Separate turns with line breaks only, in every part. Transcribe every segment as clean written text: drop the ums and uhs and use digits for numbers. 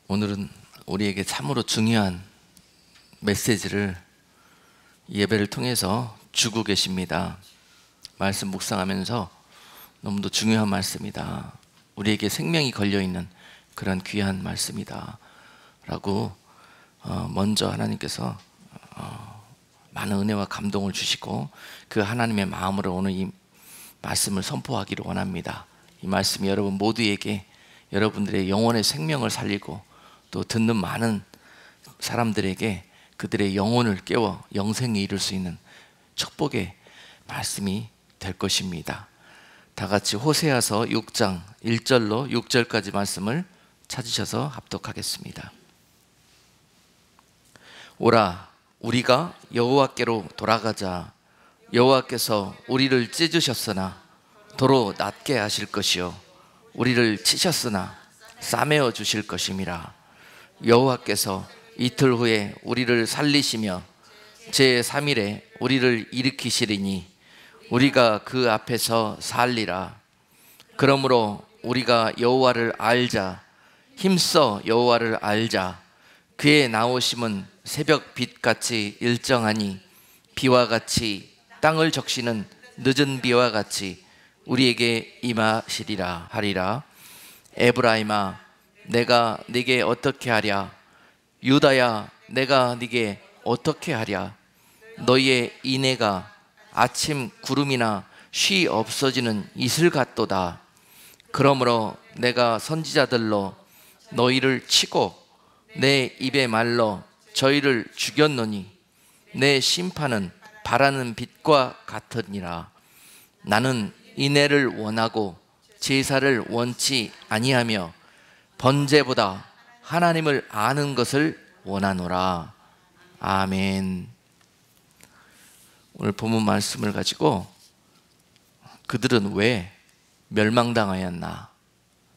오늘은 우리에게 참으로 중요한 메시지를 예배를 통해서 주고 계십니다. 말씀 묵상하면서 너무도 중요한 말씀이다, 우리에게 생명이 걸려있는 그런 귀한 말씀이다 라고 먼저 하나님께서 많은 은혜와 감동을 주시고 그 하나님의 마음으로 오늘 이 말씀을 선포하기를 원합니다. 이 말씀이 여러분 모두에게 여러분들의 영혼의 생명을 살리고 또 듣는 많은 사람들에게 그들의 영혼을 깨워 영생에 이룰 수 있는 축복의 말씀이 될 것입니다. 다 같이 호세아서 6장 1절로 6절까지 말씀을 찾으셔서 합독하겠습니다. 오라, 우리가 여호와께로 돌아가자. 여호와께서 우리를 찢으셨으나 도로 낫게 하실 것이요 우리를 치셨으나 싸매어 주실 것임이라. 여호와께서 이틀 후에 우리를 살리시며 제3일에 우리를 일으키시리니 우리가 그 앞에서 살리라. 그러므로 우리가 여호와를 알자. 힘써 여호와를 알자. 그의 나오심은 새벽 빛같이 일정하니 비와 같이 땅을 적시는 늦은 비와 같이 우리에게 임하시리라 하리라. 에브라임아, 내가 네게 어떻게 하랴? 유다야, 내가 네게 어떻게 하랴? 너희의 인애가 아침 구름이나 쉬 없어지는 이슬 같도다. 그러므로 내가 선지자들로 너희를 치고 내 입의 말로 저희를 죽였노니 내 심판은 바라는 빛과 같으니라. 나는 인애를 원하고 제사를 원치 아니하며 번제보다 하나님을 아는 것을 원하노라. 아멘. 오늘 본문 말씀을 가지고 그들은 왜 멸망당하였나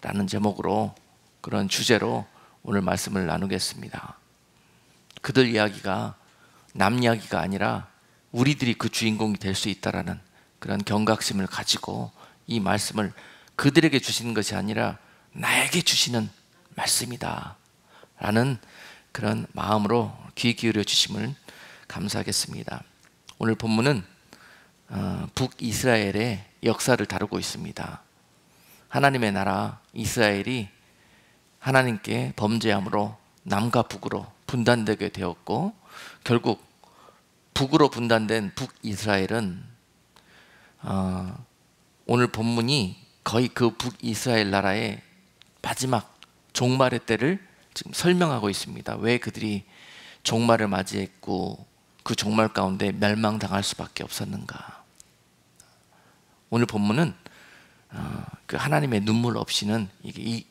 라는 제목으로, 그런 주제로 오늘 말씀을 나누겠습니다. 그들 이야기가 남 이야기가 아니라 우리들이 그 주인공이 될 수 있다라는 그런 경각심을 가지고 이 말씀을 그들에게 주시는 것이 아니라 나에게 주시는 말씀이다 라는 그런 마음으로 귀 기울여 주심을 감사하겠습니다. 오늘 본문은 북이스라엘의 역사를 다루고 있습니다. 하나님의 나라 이스라엘이 하나님께 범죄함으로 남과 북으로 분단되게 되었고, 결국 북으로 분단된 북이스라엘은 오늘 본문이 거의 그 북이스라엘 나라의 마지막 종말의 때를 지금 설명하고 있습니다. 왜 그들이 종말을 맞이했고 그 종말 가운데 멸망당할 수밖에 없었는가. 오늘 본문은 그 하나님의 눈물 없이는 이게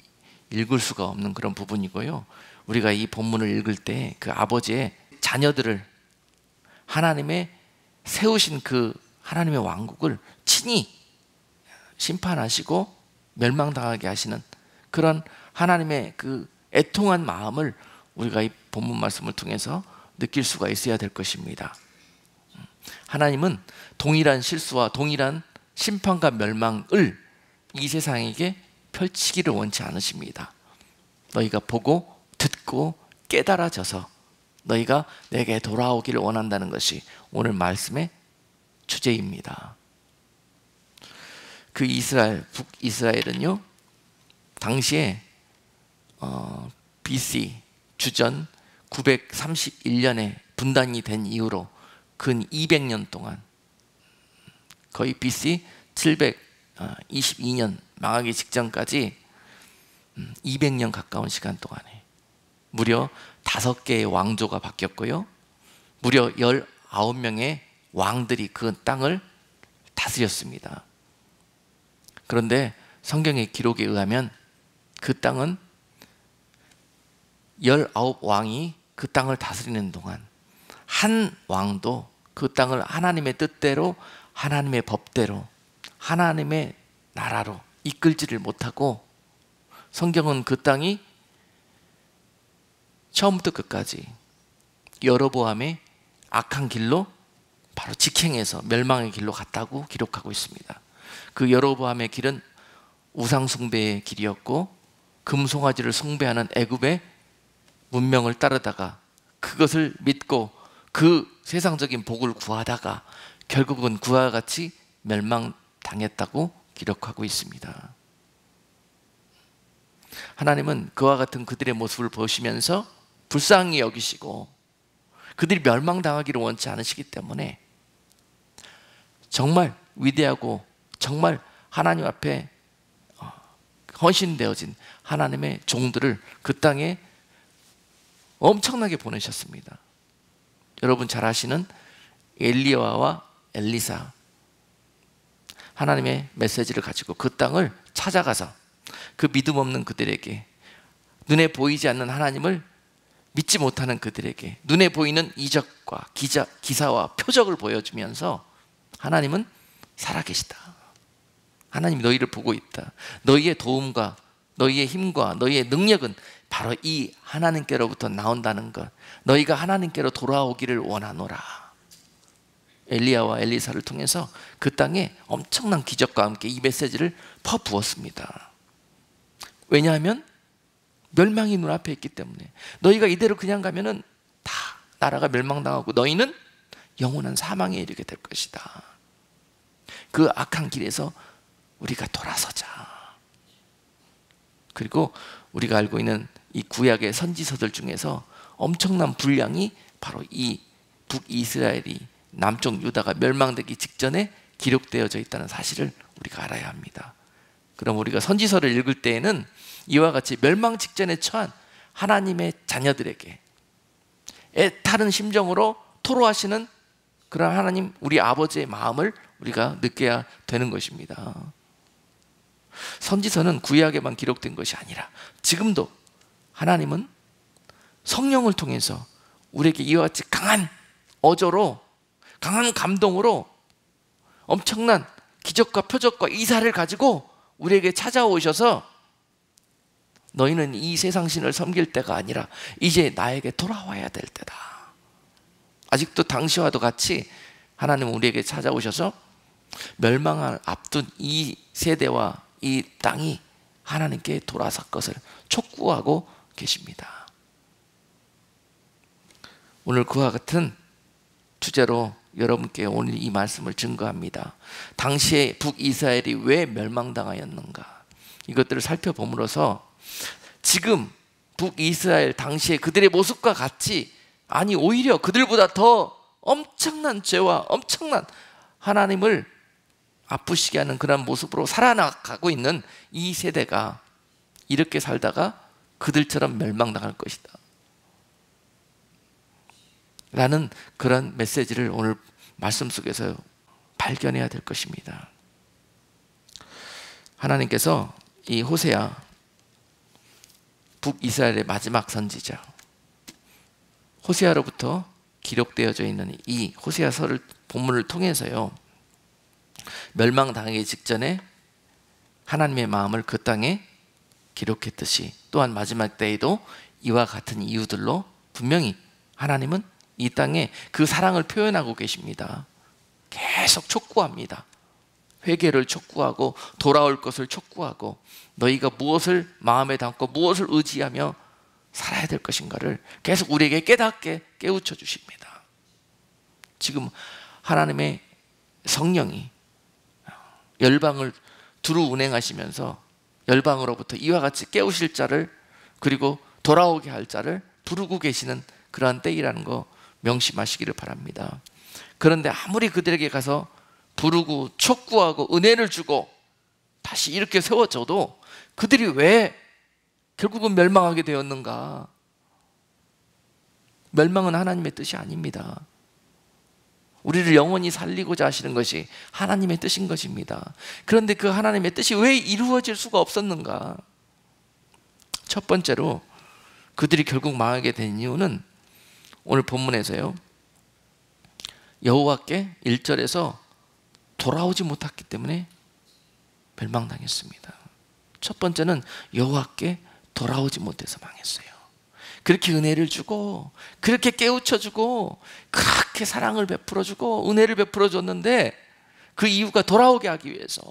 읽을 수가 없는 그런 부분이고요. 우리가 이 본문을 읽을 때 그 아버지의 자녀들을 하나님의 세우신 그 하나님의 왕국을 친히 심판하시고 멸망당하게 하시는 그런 하나님의 그 애통한 마음을 우리가 이 본문 말씀을 통해서 느낄 수가 있어야 될 것입니다. 하나님은 동일한 실수와 동일한 심판과 멸망을 이 세상에게 펼치기를 원치 않으십니다. 너희가 보고 듣고 깨달아져서 너희가 내게 돌아오기를 원한다는 것이 오늘 말씀의 주제입니다. 그 이스라엘, 북이스라엘은요, 당시에 BC 주전 931년에 분단이 된 이후로 근 200년 동안, 거의 BC 722년 망하기 직전까지 200년 가까운 시간 동안에 무려 5개의 왕조가 바뀌었고요, 무려 19명의 왕들이 그 땅을 다스렸습니다. 그런데 성경의 기록에 의하면 그 땅은 19왕이 그 땅을 다스리는 동안 한 왕도 그 땅을 하나님의 뜻대로, 하나님의 법대로, 하나님의 나라로 이끌지를 못하고, 성경은 그 땅이 처음부터 끝까지 여로보암의 악한 길로 바로 직행해서 멸망의 길로 갔다고 기록하고 있습니다. 그 여로보암의 길은 우상 숭배의 길이었고 금송아지를 숭배하는 애굽의 문명을 따르다가 그것을 믿고 그 세상적인 복을 구하다가 결국은 그와 같이 멸망당했다고 기록하고 있습니다. 하나님은 그와 같은 그들의 모습을 보시면서 불쌍히 여기시고 그들이 멸망당하기를 원치 않으시기 때문에 정말 위대하고 정말 하나님 앞에 헌신되어진 하나님의 종들을 그 땅에 엄청나게 보내셨습니다. 여러분 잘 아시는 엘리야와 엘리사, 하나님의 메시지를 가지고 그 땅을 찾아가서 그 믿음 없는 그들에게, 눈에 보이지 않는 하나님을 믿지 못하는 그들에게 눈에 보이는 이적과 기사와 표적을 보여주면서 하나님은 살아계시다, 하나님이 너희를 보고 있다, 너희의 도움과 너희의 힘과 너희의 능력은 바로 이 하나님께로부터 나온다는 것, 너희가 하나님께로 돌아오기를 원하노라. 엘리야와 엘리사를 통해서 그 땅에 엄청난 기적과 함께 이 메시지를 퍼부었습니다. 왜냐하면 멸망이 눈앞에 있기 때문에. 너희가 이대로 그냥 가면은 다 나라가 멸망당하고 너희는 영원한 사망에 이르게 될 것이다. 그 악한 길에서 우리가 돌아서자. 그리고 우리가 알고 있는 이 구약의 선지서들 중에서 엄청난 분량이 바로 이 북이스라엘이 남쪽 유다가 멸망되기 직전에 기록되어져 있다는 사실을 우리가 알아야 합니다. 그럼 우리가 선지서를 읽을 때에는 이와 같이 멸망 직전에 처한 하나님의 자녀들에게 애타는 심정으로 토로하시는 그런 하나님, 우리 아버지의 마음을 우리가 느껴야 되는 것입니다. 선지서는 구약에만 기록된 것이 아니라 지금도 하나님은 성령을 통해서 우리에게 이와 같이 강한 어조로, 강한 감동으로 엄청난 기적과 표적과 이사를 가지고 우리에게 찾아오셔서 너희는 이 세상 신을 섬길 때가 아니라 이제 나에게 돌아와야 될 때다. 아직도 당시와도 같이 하나님은 우리에게 찾아오셔서 멸망을 앞둔 이 세대와 이 땅이 하나님께 돌아설 것을 촉구하고 계십니다. 오늘 그와 같은 주제로 여러분께 오늘 이 말씀을 증거합니다. 당시에 북이스라엘이 왜 멸망당하였는가, 이것들을 살펴봄으로써 지금 북이스라엘 당시에 그들의 모습과 같이, 아니 오히려 그들보다 더 엄청난 죄와 엄청난 하나님을 아프시게 하는 그런 모습으로 살아나가고 있는 이 세대가 이렇게 살다가 그들처럼 멸망당할 것이다 라는 그런 메시지를 오늘 말씀 속에서 발견해야 될 것입니다. 하나님께서 이 호세아, 북이스라엘의 마지막 선지자 호세아로부터 기록되어져 있는 이 호세아서를 본문을 통해서요, 멸망당하기 직전에 하나님의 마음을 그 땅에 기록했듯이 또한 마지막 때에도 이와 같은 이유들로 분명히 하나님은 이 땅에 그 사랑을 표현하고 계십니다. 계속 촉구합니다. 회개를 촉구하고 돌아올 것을 촉구하고 너희가 무엇을 마음에 담고 무엇을 의지하며 살아야 될 것인가를 계속 우리에게 깨닫게 깨우쳐 주십니다. 지금 하나님의 성령이 열방을 두루 운행하시면서 열방으로부터 이와 같이 깨우실 자를, 그리고 돌아오게 할 자를 부르고 계시는 그러한 때이라는 거 명심하시기를 바랍니다. 그런데 아무리 그들에게 가서 부르고 촉구하고 은혜를 주고 다시 이렇게 세워져도 그들이 왜 결국은 멸망하게 되었는가? 멸망은 하나님의 뜻이 아닙니다. 우리를 영원히 살리고자 하시는 것이 하나님의 뜻인 것입니다. 그런데 그 하나님의 뜻이 왜 이루어질 수가 없었는가? 첫 번째로 그들이 결국 망하게 된 이유는 오늘 본문에서요, 여호와께 1절에서 돌아오지 못했기 때문에 멸망당했습니다. 첫 번째는 여호와께 돌아오지 못해서 망했어요. 그렇게 은혜를 주고 그렇게 깨우쳐주고 그렇게 사랑을 베풀어주고 은혜를 베풀어줬는데 그 이유가 돌아오게 하기 위해서.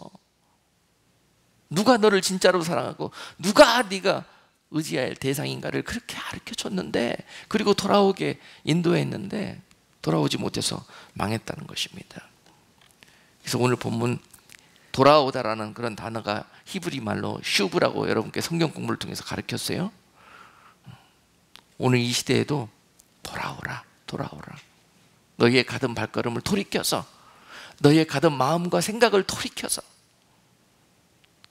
누가 너를 진짜로 사랑하고 누가 네가 의지해야 할 대상인가를 그렇게 가르쳐 줬는데, 그리고 돌아오게 인도했는데 돌아오지 못해서 망했다는 것입니다. 그래서 오늘 본문 돌아오다라는 그런 단어가 히브리 말로 슈브라고 여러분께 성경 공부를 통해서 가르쳤어요. 오늘 이 시대에도 돌아오라, 돌아오라. 너희의 가던 발걸음을 돌이켜서, 너희의 가던 마음과 생각을 돌이켜서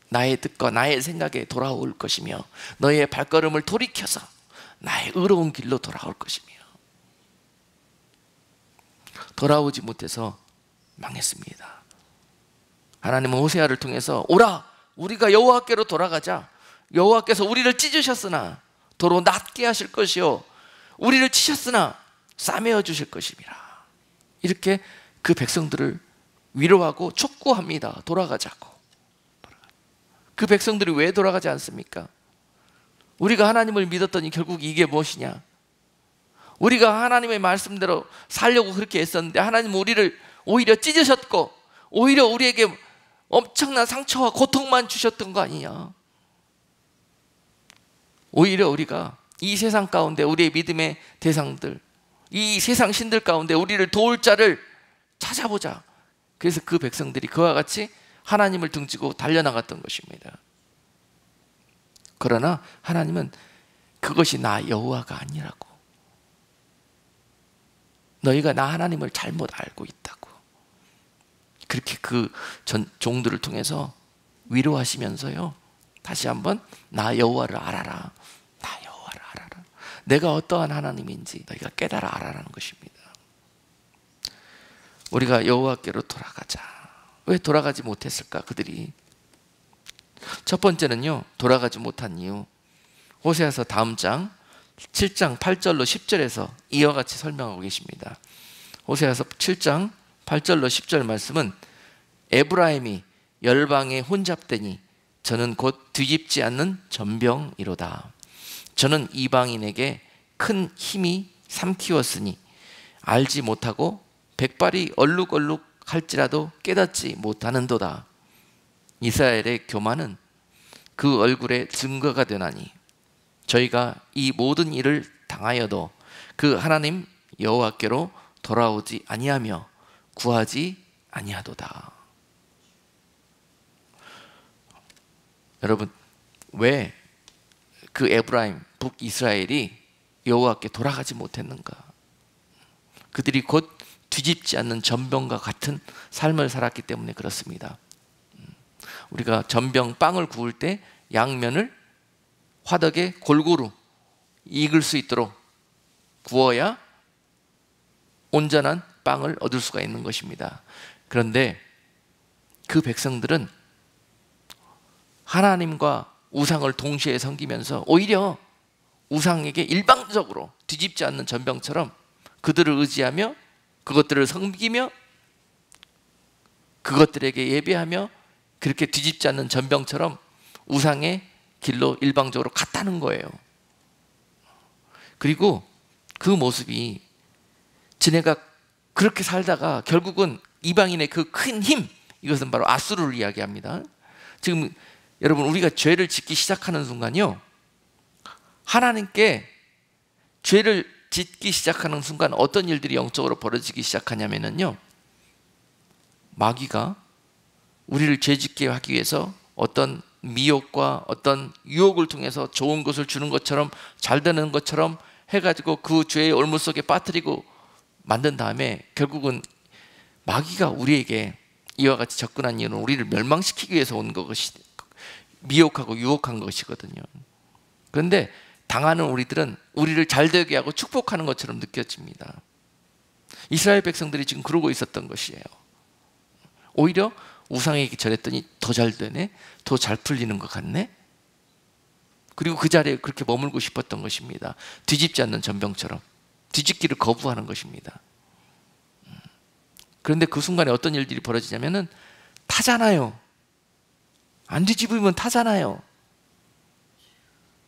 나의 뜻과 나의 생각에 돌아올 것이며, 너희의 발걸음을 돌이켜서 나의 의로운 길로 돌아올 것이며. 돌아오지 못해서 망했습니다. 하나님은 호세아를 통해서 오라, 우리가 여호와께로 돌아가자. 여호와께서 우리를 찢으셨으나 도로 낫게 하실 것이요, 우리를 치셨으나 싸매어 주실 것입니다. 이렇게 그 백성들을 위로하고 촉구합니다. 돌아가자고. 그 백성들이 왜 돌아가지 않습니까? 우리가 하나님을 믿었더니 결국 이게 무엇이냐? 우리가 하나님의 말씀대로 살려고 그렇게 했었는데 하나님은 우리를 오히려 찢으셨고, 오히려 우리에게 엄청난 상처와 고통만 주셨던 거 아니냐? 오히려 우리가 이 세상 가운데 우리의 믿음의 대상들, 이 세상 신들 가운데 우리를 도울 자를 찾아보자. 그래서 그 백성들이 그와 같이 하나님을 등지고 달려나갔던 것입니다. 그러나 하나님은 그것이 나 여호와가 아니라고, 너희가 나 하나님을 잘못 알고 있다고, 그렇게 그 종들을 통해서 위로하시면서요, 다시 한번 나 여호와를 알아라, 나 여호와를 알아라, 내가 어떠한 하나님인지 너희가 깨달아 알아라는 것입니다. 우리가 여호와께로 돌아가자. 왜 돌아가지 못했을까 그들이? 첫 번째는요, 돌아가지 못한 이유, 호세아서 다음 장 7장 8절로 10절에서 이와 같이 설명하고 계십니다. 호세아서 7장 8절로 10절 말씀은 에브라임이 열방에 혼잡되니 저는 곧 뒤집지 않는 전병이로다. 저는 이방인에게 큰 힘이 삼키웠으니 알지 못하고 백발이 얼룩얼룩 할지라도 깨닫지 못하는도다. 이스라엘의 교만은 그 얼굴에 증거가 되나니 저희가 이 모든 일을 당하여도 그 하나님 여호와께로 돌아오지 아니하며 구하지 아니하도다. 여러분, 왜 그 에브라임 북이스라엘이 여호와께 돌아가지 못했는가? 그들이 곧 뒤집지 않는 전병과 같은 삶을 살았기 때문에 그렇습니다. 우리가 전병 빵을 구울 때 양면을 화덕에 골고루 익을 수 있도록 구워야 온전한 빵을 얻을 수가 있는 것입니다. 그런데 그 백성들은 하나님과 우상을 동시에 섬기면서 오히려 우상에게 일방적으로 뒤집지 않는 전병처럼 그들을 의지하며 그것들을 섬기며 그것들에게 예배하며 그렇게 뒤집지 않는 전병처럼 우상의 길로 일방적으로 갔다는 거예요. 그리고 그 모습이 지네가 그렇게 살다가 결국은 이방인의 그 큰 힘, 이것은 바로 아수르를 이야기합니다. 지금 여러분, 우리가 죄를 짓기 시작하는 순간요, 하나님께 죄를 짓기 시작하는 순간 어떤 일들이 영적으로 벌어지기 시작하냐면요, 마귀가 우리를 죄짓게 하기 위해서 어떤 미혹과 어떤 유혹을 통해서 좋은 것을 주는 것처럼, 잘 되는 것처럼 해가지고 그 죄의 올무 속에 빠뜨리고 만든 다음에 결국은 마귀가 우리에게 이와 같이 접근한 이유는 우리를 멸망시키기 위해서 온 것이, 미혹하고 유혹한 것이거든요. 그런데 당하는 우리들은 우리를 잘되게 하고 축복하는 것처럼 느껴집니다. 이스라엘 백성들이 지금 그러고 있었던 것이에요. 오히려 우상에게 절했더니 더 잘 되네, 더 잘 풀리는 것 같네. 그리고 그 자리에 그렇게 머물고 싶었던 것입니다. 뒤집지 않는 전병처럼 뒤집기를 거부하는 것입니다. 그런데 그 순간에 어떤 일들이 벌어지냐면은 타잖아요. 안 뒤집으면 타잖아요.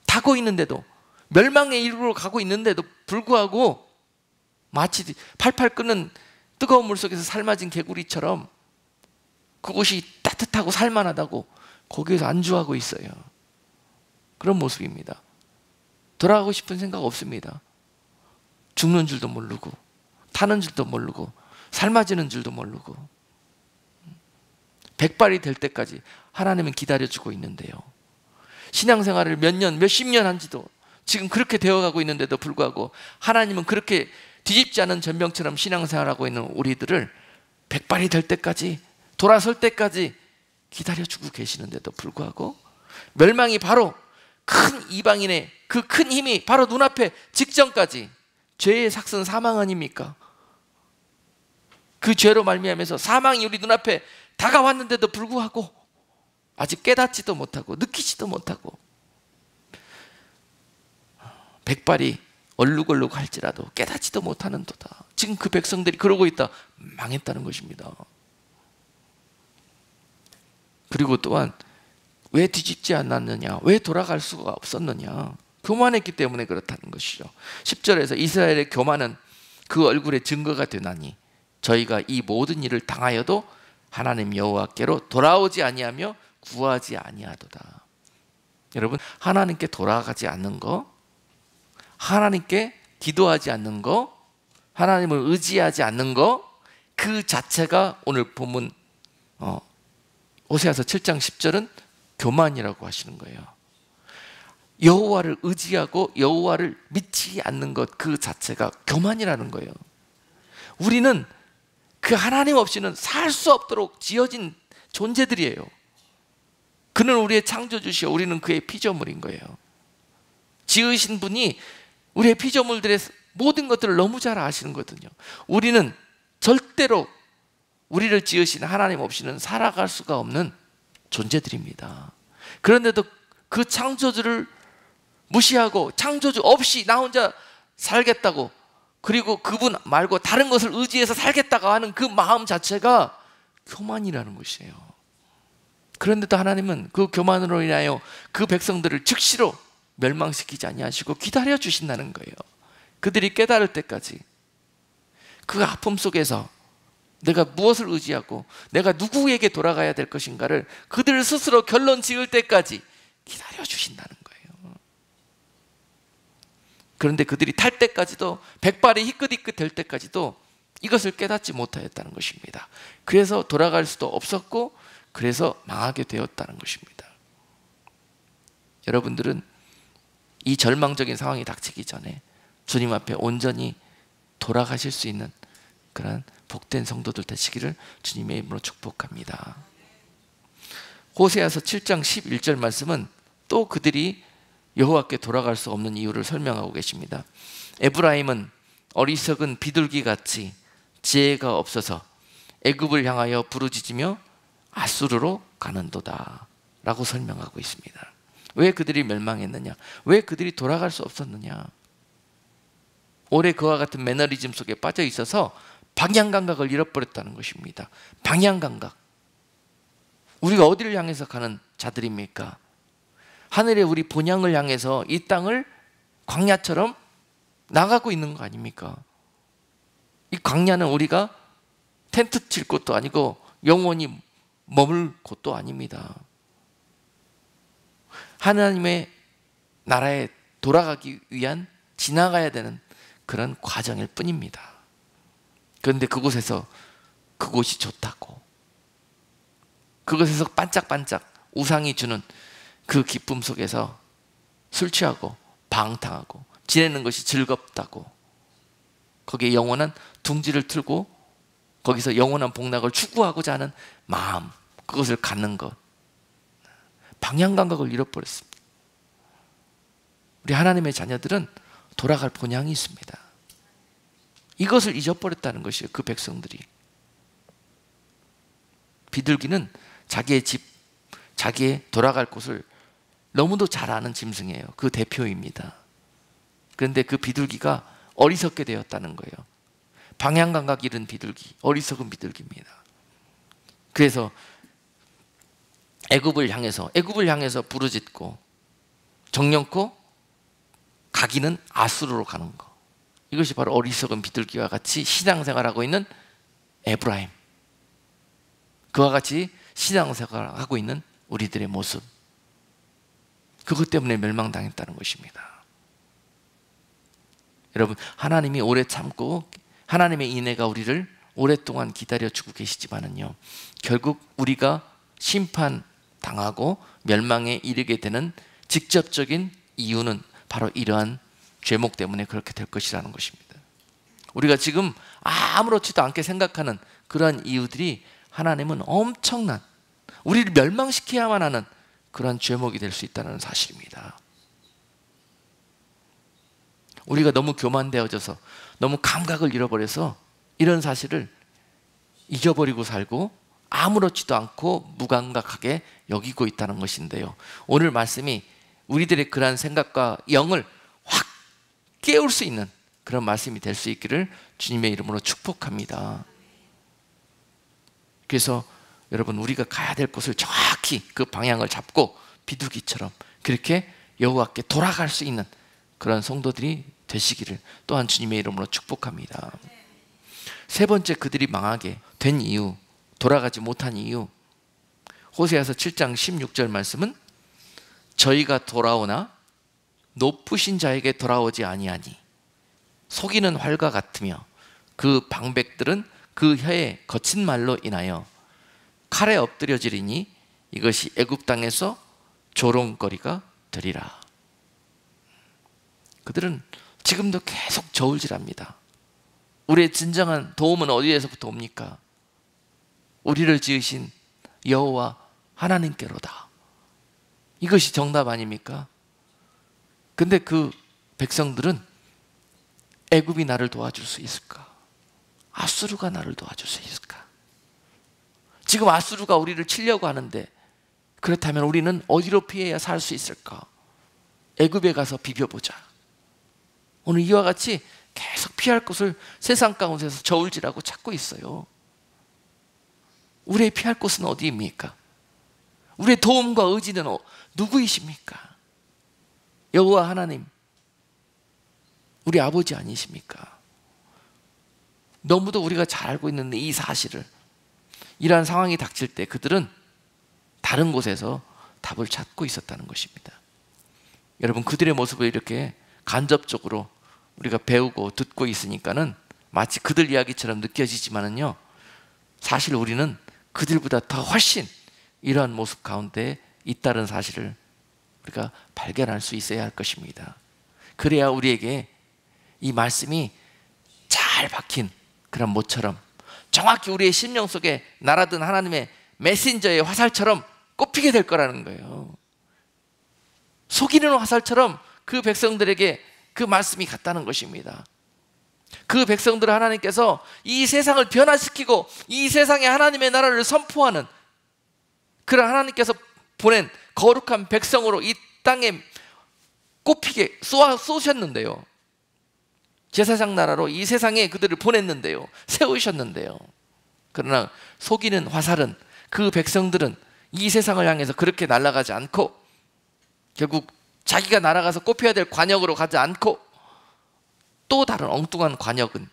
타고 있는데도, 멸망의 이르러 가고 있는데도 불구하고 마치 팔팔 끓는 뜨거운 물 속에서 삶아진 개구리처럼 그곳이 따뜻하고 살만하다고 거기에서 안주하고 있어요. 그런 모습입니다. 돌아가고 싶은 생각 없습니다. 죽는 줄도 모르고 타는 줄도 모르고 삶아지는 줄도 모르고 백발이 될 때까지 하나님은 기다려주고 있는데요, 신앙생활을 몇 년, 몇십 년 한지도 지금 그렇게 되어가고 있는데도 불구하고 하나님은 그렇게 뒤집지 않은 전병처럼 신앙생활하고 있는 우리들을 백발이 될 때까지, 돌아설 때까지 기다려주고 계시는데도 불구하고 멸망이 바로 큰 이방인의 그 큰 힘이 바로 눈앞에 직전까지, 죄의 삭은 사망 아닙니까? 그 죄로 말미암아서 사망이 우리 눈앞에 다가왔는데도 불구하고 아직 깨닫지도 못하고 느끼지도 못하고 백발이 얼룩얼룩 할지라도 깨닫지도 못하는도다. 지금 그 백성들이 그러고 있다. 망했다는 것입니다. 그리고 또한 왜 뒤집지 않았느냐, 왜 돌아갈 수가 없었느냐, 교만했기 때문에 그렇다는 것이죠. 10절에서 이스라엘의 교만은 그 얼굴의 증거가 되나니 저희가 이 모든 일을 당하여도 하나님 여호와께로 돌아오지 아니하며 구하지 아니하도다. 여러분, 하나님께 돌아가지 않는 거, 하나님께 기도하지 않는 거, 하나님을 의지하지 않는 거, 그 자체가 오늘 본문 호세아서 7장 10절은 교만이라고 하시는 거예요. 여호와를 의지하고 여호와를 믿지 않는 것 그 자체가 교만이라는 거예요. 우리는 그 하나님 없이는 살 수 없도록 지어진 존재들이에요. 그는 우리의 창조주시오, 우리는 그의 피조물인 거예요. 지으신 분이 우리의 피조물들의 모든 것들을 너무 잘 아시는 거거든요. 우리는 절대로 우리를 지으신 하나님 없이는 살아갈 수가 없는 존재들입니다. 그런데도 그 창조주를 무시하고 창조주 없이 나 혼자 살겠다고, 그리고 그분 말고 다른 것을 의지해서 살겠다고 하는 그 마음 자체가 교만이라는 것이에요. 그런데도 하나님은 그 교만으로 인하여 그 백성들을 즉시로 멸망시키지 아니하시고 기다려 주신다는 거예요. 그들이 깨달을 때까지, 그 아픔 속에서 내가 무엇을 의지하고 내가 누구에게 돌아가야 될 것인가를 그들 스스로 결론 지을 때까지 기다려 주신다는 거예요. 그런데 그들이 탈 때까지도, 백발이 희끗희끗 될 때까지도 이것을 깨닫지 못하였다는 것입니다. 그래서 돌아갈 수도 없었고 그래서 망하게 되었다는 것입니다. 여러분들은 이 절망적인 상황이 닥치기 전에 주님 앞에 온전히 돌아가실 수 있는 그런 복된 성도들 되시기를 주님의 이름으로 축복합니다. 호세아서 7장 11절 말씀은 또 그들이 여호와께 돌아갈 수 없는 이유를 설명하고 계십니다. 에브라임은 어리석은 비둘기같이 지혜가 없어서 애굽을 향하여 부르짖으며 아수르로 가는도다 라고 설명하고 있습니다. 왜 그들이 멸망했느냐, 왜 그들이 돌아갈 수 없었느냐, 오래 그와 같은 매너리즘 속에 빠져 있어서 방향감각을 잃어버렸다는 것입니다. 방향감각. 우리가 어디를 향해서 가는 자들입니까? 하늘에 우리 본향을 향해서 이 땅을 광야처럼 나가고 있는 거 아닙니까? 이 광야는 우리가 텐트 칠 곳도 아니고 영원히 머물 곳도 아닙니다. 하나님의 나라에 돌아가기 위한, 지나가야 되는 그런 과정일 뿐입니다. 그런데 그곳에서 그곳이 좋다고, 그곳에서 반짝반짝 우상이 주는 그 기쁨 속에서 술 취하고 방탕하고 지내는 것이 즐겁다고, 거기에 영원한 둥지를 틀고 거기서 영원한 복락을 추구하고자 하는 마음, 그것을 갖는 것, 방향감각을 잃어버렸습니다. 우리 하나님의 자녀들은 돌아갈 본향이 있습니다. 이것을 잊어버렸다는 것이에요. 그 백성들이. 비둘기는 자기의 집, 자기의 돌아갈 곳을 너무도 잘 아는 짐승이에요. 그 대표입니다. 그런데 그 비둘기가 어리석게 되었다는 거예요. 방향감각 잃은 비둘기, 어리석은 비둘기입니다. 그래서 애굽을 향해서 부르짖고 정령코 가기는 아수르로 가는 거, 이것이 바로 어리석은 비둘기와 같이 신앙생활하고 있는 에브라임, 그와 같이 신앙생활하고 있는 우리들의 모습, 그것 때문에 멸망당했다는 것입니다. 여러분, 하나님이 오래 참고 하나님의 인애가 우리를 오랫동안 기다려주고 계시지만은요, 결국 우리가 심판당하고 멸망에 이르게 되는 직접적인 이유는 바로 이러한 죄목 때문에 그렇게 될 것이라는 것입니다. 우리가 지금 아무렇지도 않게 생각하는 그러한 이유들이 하나님은 엄청난, 우리를 멸망시켜야만 하는 그러한 죄목이 될 수 있다는 사실입니다. 우리가 너무 교만되어져서 너무 감각을 잃어버려서 이런 사실을 잊어버리고 살고 아무렇지도 않고 무감각하게 여기고 있다는 것인데요, 오늘 말씀이 우리들의 그러한 생각과 영을 확 깨울 수 있는 그런 말씀이 될 수 있기를 주님의 이름으로 축복합니다. 그래서 여러분, 우리가 가야 될 곳을 정확히 그 방향을 잡고 비둘기처럼 그렇게 여호와께 돌아갈 수 있는 그런 성도들이 되시기를 또한 주님의 이름으로 축복합니다. 세 번째, 그들이 망하게 된 이유, 돌아가지 못한 이유, 호세아서 7장 16절 말씀은 저희가 돌아오나 높으신 자에게 돌아오지 아니하니 속이는 활과 같으며 그 방백들은 그 혀의 거친 말로 인하여 칼에 엎드려지리니 이것이 애굽 땅에서 조롱거리가 되리라. 그들은 지금도 계속 저울질합니다. 우리의 진정한 도움은 어디에서부터 옵니까? 우리를 지으신 여호와 하나님께로다. 이것이 정답 아닙니까? 근데 그 백성들은 애굽이 나를 도와줄 수 있을까? 아수르가 나를 도와줄 수 있을까? 지금 아수르가 우리를 치려고 하는데 그렇다면 우리는 어디로 피해야 살 수 있을까? 애굽에 가서 비벼보자. 오늘 이와 같이 계속 피할 곳을 세상 가운데서 저울질하고 찾고 있어요. 우리의 피할 곳은 어디입니까? 우리의 도움과 의지는 누구이십니까? 여호와 하나님, 우리 아버지 아니십니까? 너무도 우리가 잘 알고 있는 이 사실을, 이러한 상황이 닥칠 때 그들은 다른 곳에서 답을 찾고 있었다는 것입니다. 여러분, 그들의 모습을 이렇게 간접적으로 우리가 배우고 듣고 있으니까는 마치 그들 이야기처럼 느껴지지만은요, 사실 우리는 그들보다 더 훨씬 이러한 모습 가운데 있다는 사실을 우리가 발견할 수 있어야 할 것입니다. 그래야 우리에게 이 말씀이 잘 박힌 그런 못처럼 정확히 우리의 심령 속에 날아든 하나님의 메신저의 화살처럼 꼽히게 될 거라는 거예요. 속이는 화살처럼 그 백성들에게 그 말씀이 갔다는 것입니다. 그 백성들을 하나님께서 이 세상을 변화시키고 이 세상에 하나님의 나라를 선포하는 그런 하나님께서 보낸 거룩한 백성으로 이 땅에 꼽히게 쏘셨는데요, 제사장 나라로 이 세상에 그들을 보냈는데요, 세우셨는데요, 그러나 속이는 화살은, 그 백성들은 이 세상을 향해서 그렇게 날아가지 않고 결국 자기가 날아가서 꼽혀야 될 관역으로 가지 않고 또 다른 엉뚱한 관역은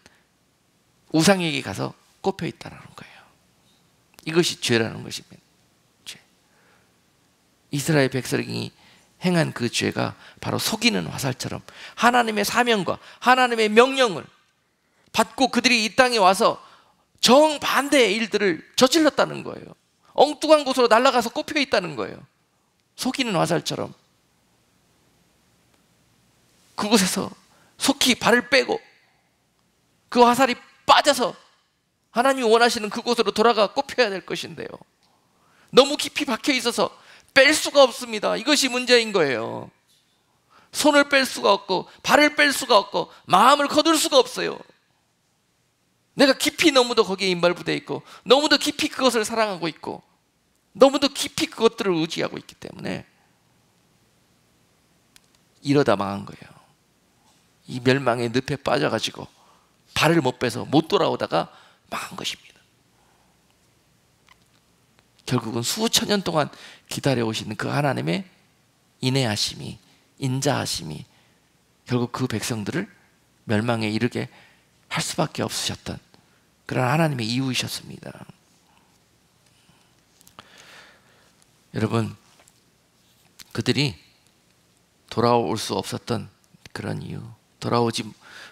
우상에게 가서 꼽혀 있다는 거예요. 이것이 죄라는 것입니다. 죄. 이스라엘 백성이 행한 그 죄가 바로 속이는 화살처럼 하나님의 사명과 하나님의 명령을 받고 그들이 이 땅에 와서 정반대의 일들을 저질렀다는 거예요. 엉뚱한 곳으로 날아가서 꼽혀 있다는 거예요. 속이는 화살처럼 그곳에서 속히 발을 빼고 그 화살이 빠져서 하나님이 원하시는 그곳으로 돌아가 꼽혀야 될 것인데요, 너무 깊이 박혀 있어서 뺄 수가 없습니다. 이것이 문제인 거예요. 손을 뺄 수가 없고 발을 뺄 수가 없고 마음을 거둘 수가 없어요. 내가 깊이 너무도 거기에 인발부되어 있고 너무도 깊이 그것을 사랑하고 있고 너무도 깊이 그것들을 의지하고 있기 때문에 이러다 망한 거예요. 이 멸망의 늪에 빠져가지고 발을 못 빼서 못 돌아오다가 망한 것입니다. 결국은 수천 년 동안 기다려오시는 그 하나님의 인애하심이, 인자하심이 결국 그 백성들을 멸망에 이르게 할 수밖에 없으셨던 그런 하나님의 이유이셨습니다. 여러분, 그들이 돌아올 수 없었던 그런 이유, 돌아오지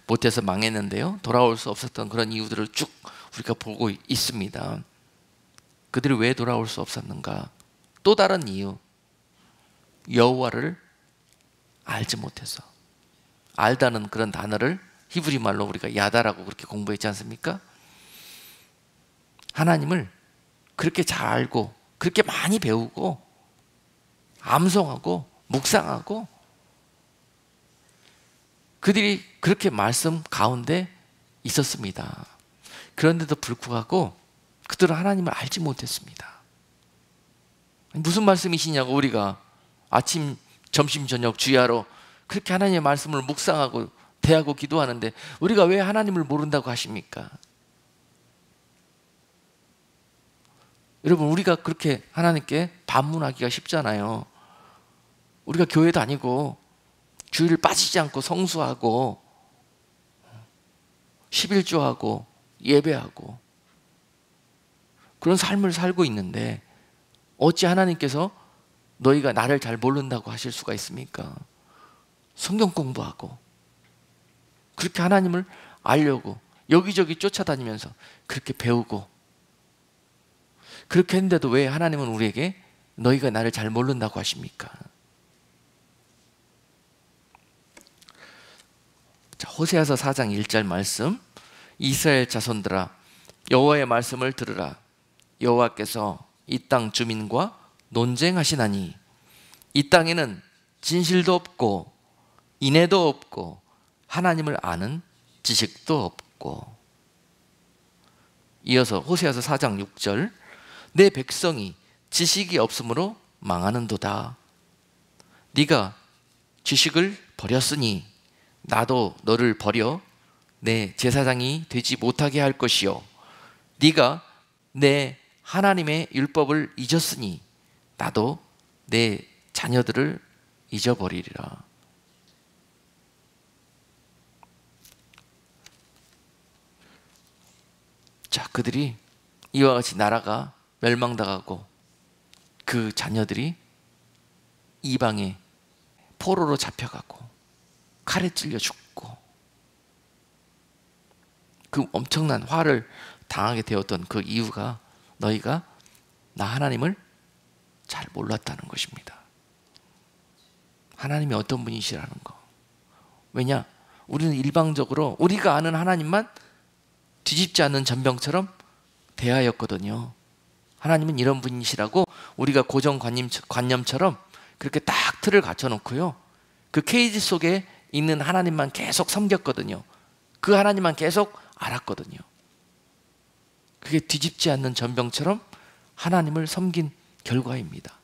못해서 망했는데요. 돌아올 수 없었던 그런 이유들을 쭉 우리가 보고 있습니다. 그들이 왜 돌아올 수 없었는가? 또 다른 이유, 여호와를 알지 못해서. 알다는 그런 단어를 히브리 말로 우리가 야다라고 그렇게 공부했지 않습니까? 하나님을 그렇게 잘 알고 그렇게 많이 배우고 암송하고 묵상하고 그들이 그렇게 말씀 가운데 있었습니다. 그런데도 불구하고 그들은 하나님을 알지 못했습니다. 무슨 말씀이시냐고 우리가 아침, 점심, 저녁 주야로 그렇게 하나님의 말씀을 묵상하고 대하고 기도하는데 우리가 왜 하나님을 모른다고 하십니까? 여러분, 우리가 그렇게 하나님께 반문하기가 쉽잖아요. 우리가 교회 다니고 주일 빠지지 않고 성수하고 11조하고 예배하고 그런 삶을 살고 있는데 어찌 하나님께서 너희가 나를 잘 모른다고 하실 수가 있습니까? 성경 공부하고 그렇게 하나님을 알려고 여기저기 쫓아다니면서 그렇게 배우고 그렇게 했는데도 왜 하나님은 우리에게 너희가 나를 잘 모른다고 하십니까? 자, 호세아서 4장 1절 말씀. 이스라엘 자손들아 여호와의 말씀을 들으라. 여호와께서 이 땅 주민과 논쟁하시나니 이 땅에는 진실도 없고 인애도 없고 하나님을 아는 지식도 없고. 이어서 호세아서 4장 6절. 내 백성이 지식이 없으므로 망하는도다. 네가 지식을 버렸으니 나도 너를 버려 내 제사장이 되지 못하게 할 것이요 네가 내 하나님의 율법을 잊었으니 나도 내 자녀들을 잊어버리리라. 자, 그들이 이와 같이 나라가 멸망당하고 그 자녀들이 이방에 포로로 잡혀가고 칼에 찔려 죽고 그 엄청난 화를 당하게 되었던 그 이유가 너희가 나 하나님을 잘 몰랐다는 것입니다. 하나님이 어떤 분이시라는 거. 왜냐? 우리는 일방적으로 우리가 아는 하나님만 뒤집지 않는 전병처럼 대하였거든요. 하나님은 이런 분이시라고 우리가 고정관념처럼 그렇게 딱 틀을 갖춰놓고요, 그 케이지 속에 있는 하나님만 계속 섬겼거든요. 그 하나님만 계속 알았거든요. 그게 뒤집지 않는 전병처럼 하나님을 섬긴 결과입니다.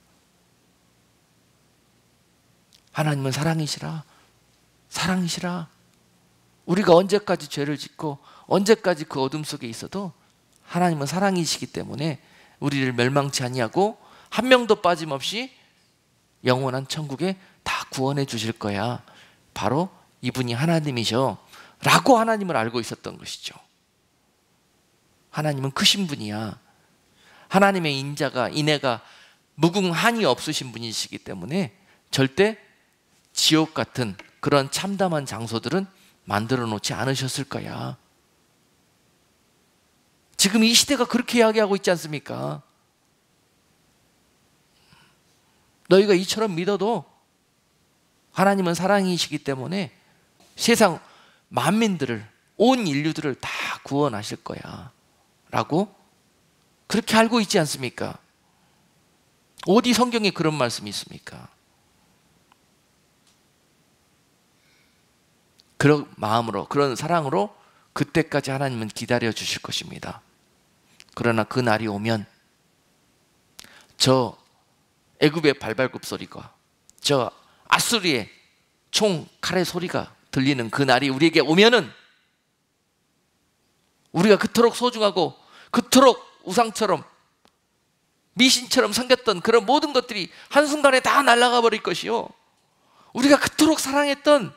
하나님은 사랑이시라. 사랑이시라. 우리가 언제까지 죄를 짓고 언제까지 그 어둠 속에 있어도 하나님은 사랑이시기 때문에 우리를 멸망치 아니하고 한 명도 빠짐없이 영원한 천국에 다 구원해 주실 거야. 바로 이분이 하나님이셔 라고 하나님을 알고 있었던 것이죠. 하나님은 크신 분이야. 하나님의 인애가 무궁한이 없으신 분이시기 때문에 절대 지옥 같은 그런 참담한 장소들은 만들어 놓지 않으셨을 거야. 지금 이 시대가 그렇게 이야기하고 있지 않습니까? 너희가 이처럼 믿어도 하나님은 사랑이시기 때문에 세상 만민들을, 온 인류들을 다 구원하실 거야 라고 그렇게 알고 있지 않습니까? 어디 성경에 그런 말씀이 있습니까? 그런 마음으로, 그런 사랑으로 그때까지 하나님은 기다려 주실 것입니다. 그러나 그 날이 오면 저 애굽의 발발굽 소리가, 저 아수리의 총 칼의 소리가 들리는 그 날이 우리에게 오면은 우리가 그토록 소중하고 그토록 우상처럼 미신처럼 섬겼던 그런 모든 것들이 한순간에 다 날아가 버릴 것이요, 우리가 그토록 사랑했던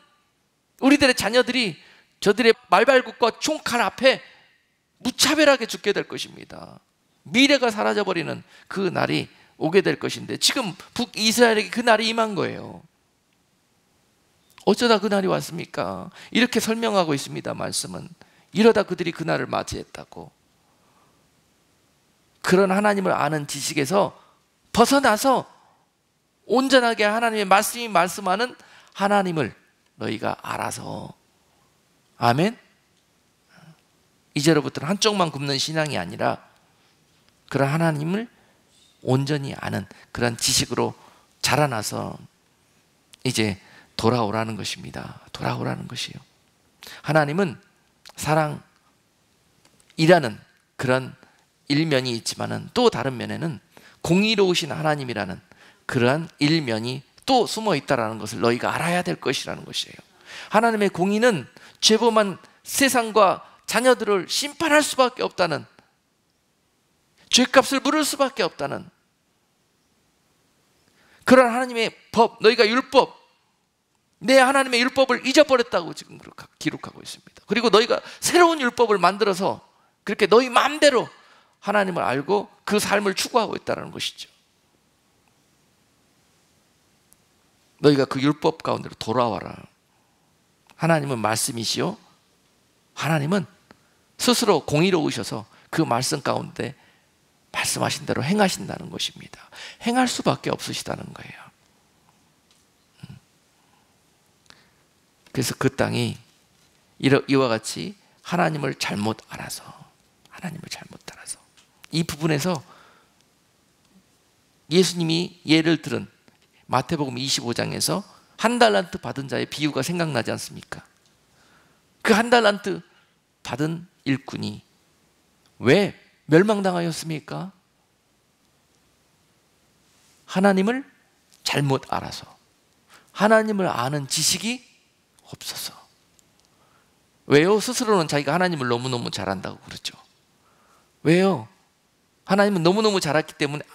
우리들의 자녀들이 저들의 말발굽과 총칼 앞에 무차별하게 죽게 될 것입니다. 미래가 사라져버리는 그 날이 오게 될 것인데 지금 북이스라엘에게 그 날이 임한 거예요. 어쩌다 그날이 왔습니까? 이렇게 설명하고 있습니다. 말씀은 이러다 그들이 그날을 맞이했다고. 그런 하나님을 아는 지식에서 벗어나서 온전하게 하나님의 말씀이 말씀하는 하나님을 너희가 알아서, 아멘? 이제로부터는 한쪽만 굽는 신앙이 아니라 그런 하나님을 온전히 아는 그런 지식으로 자라나서 이제 돌아오라는 것입니다. 돌아오라는 것이요. 하나님은 사랑이라는 그런 일면이 있지만은 또 다른 면에는 공의로우신 하나님이라는 그러한 일면이 또 숨어 있다라는 것을 너희가 알아야 될 것이라는 것이에요. 하나님의 공의는 죄범한 세상과 자녀들을 심판할 수밖에 없다는, 죄값을 물을 수밖에 없다는 그런 하나님의 법, 너희가 율법, 내 하나님의 율법을 잊어버렸다고 지금 기록하고 있습니다. 그리고 너희가 새로운 율법을 만들어서 그렇게 너희 마음대로 하나님을 알고 그 삶을 추구하고 있다는 것이죠. 너희가 그 율법 가운데로 돌아와라. 하나님은 말씀이시요, 하나님은 스스로 공의로우셔서 그 말씀 가운데 말씀하신 대로 행하신다는 것입니다. 행할 수밖에 없으시다는 거예요. 그래서 그 땅이 이와 같이 하나님을 잘못 알아서, 이 부분에서 예수님이 예를 들은 마태복음 25장에서 한 달란트 받은 자의 비유가 생각나지 않습니까? 그 한 달란트 받은 일꾼이 왜 멸망당하였습니까? 하나님을 잘못 알아서, 하나님을 아는 지식이 없어서. 왜요? 스스로는 자기가 하나님을 너무너무 잘한다고 그러죠. 왜요? 하나님은 너무너무 잘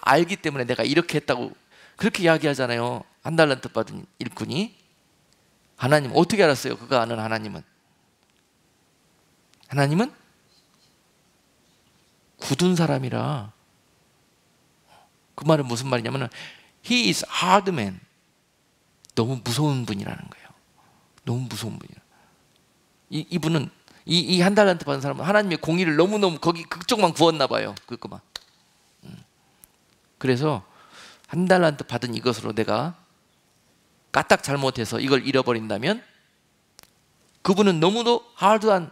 알기 때문에 내가 이렇게 했다고 그렇게 이야기하잖아요. 한 달란트 받은 일꾼이. 하나님 어떻게 알았어요? 그가 아는 하나님은 굳은 사람이라. 그 말은 무슨 말이냐면 He is hard man. 너무 무서운 분이라는 거예요. 너무 무서운 분이야. 이분은 이 한 달란트 받은 사람은 하나님의 공의를 너무너무 거기 그쪽만 구웠나 봐요. 그것만. 그래서 한 달란트 받은 이것으로 내가 까딱 잘못해서 이걸 잃어버린다면 그분은 너무도 하드한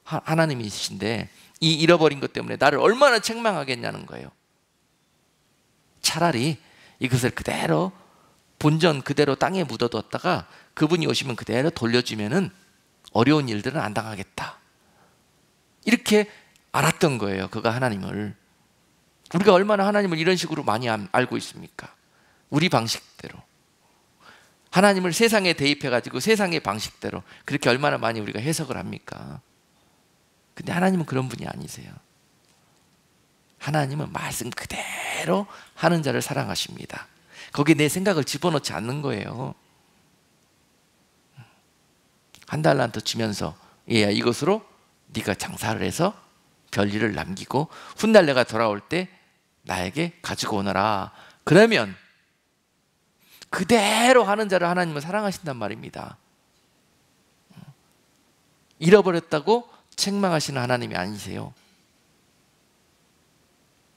하나님이신데 이 잃어버린 것 때문에 나를 얼마나 책망하겠냐는 거예요. 차라리 이것을 그대로 본전 그대로 땅에 묻어뒀다가 그분이 오시면 그대로 돌려주면은 어려운 일들은 안 당하겠다. 이렇게 알았던 거예요. 그가 하나님을. 우리가 얼마나 하나님을 이런 식으로 많이 알고 있습니까? 우리 방식대로. 하나님을 세상에 대입해가지고 세상의 방식대로 그렇게 얼마나 많이 우리가 해석을 합니까? 근데 하나님은 그런 분이 아니세요. 하나님은 말씀 그대로 하는 자를 사랑하십니다. 거기에 내 생각을 집어넣지 않는 거예요. 한 달란트 주면서 얘야 이것으로 네가 장사를 해서 별일을 남기고 훗날 내가 돌아올 때 나에게 가지고 오너라. 그러면 그대로 하는 자를 하나님은 사랑하신단 말입니다. 잃어버렸다고 책망하시는 하나님이 아니세요.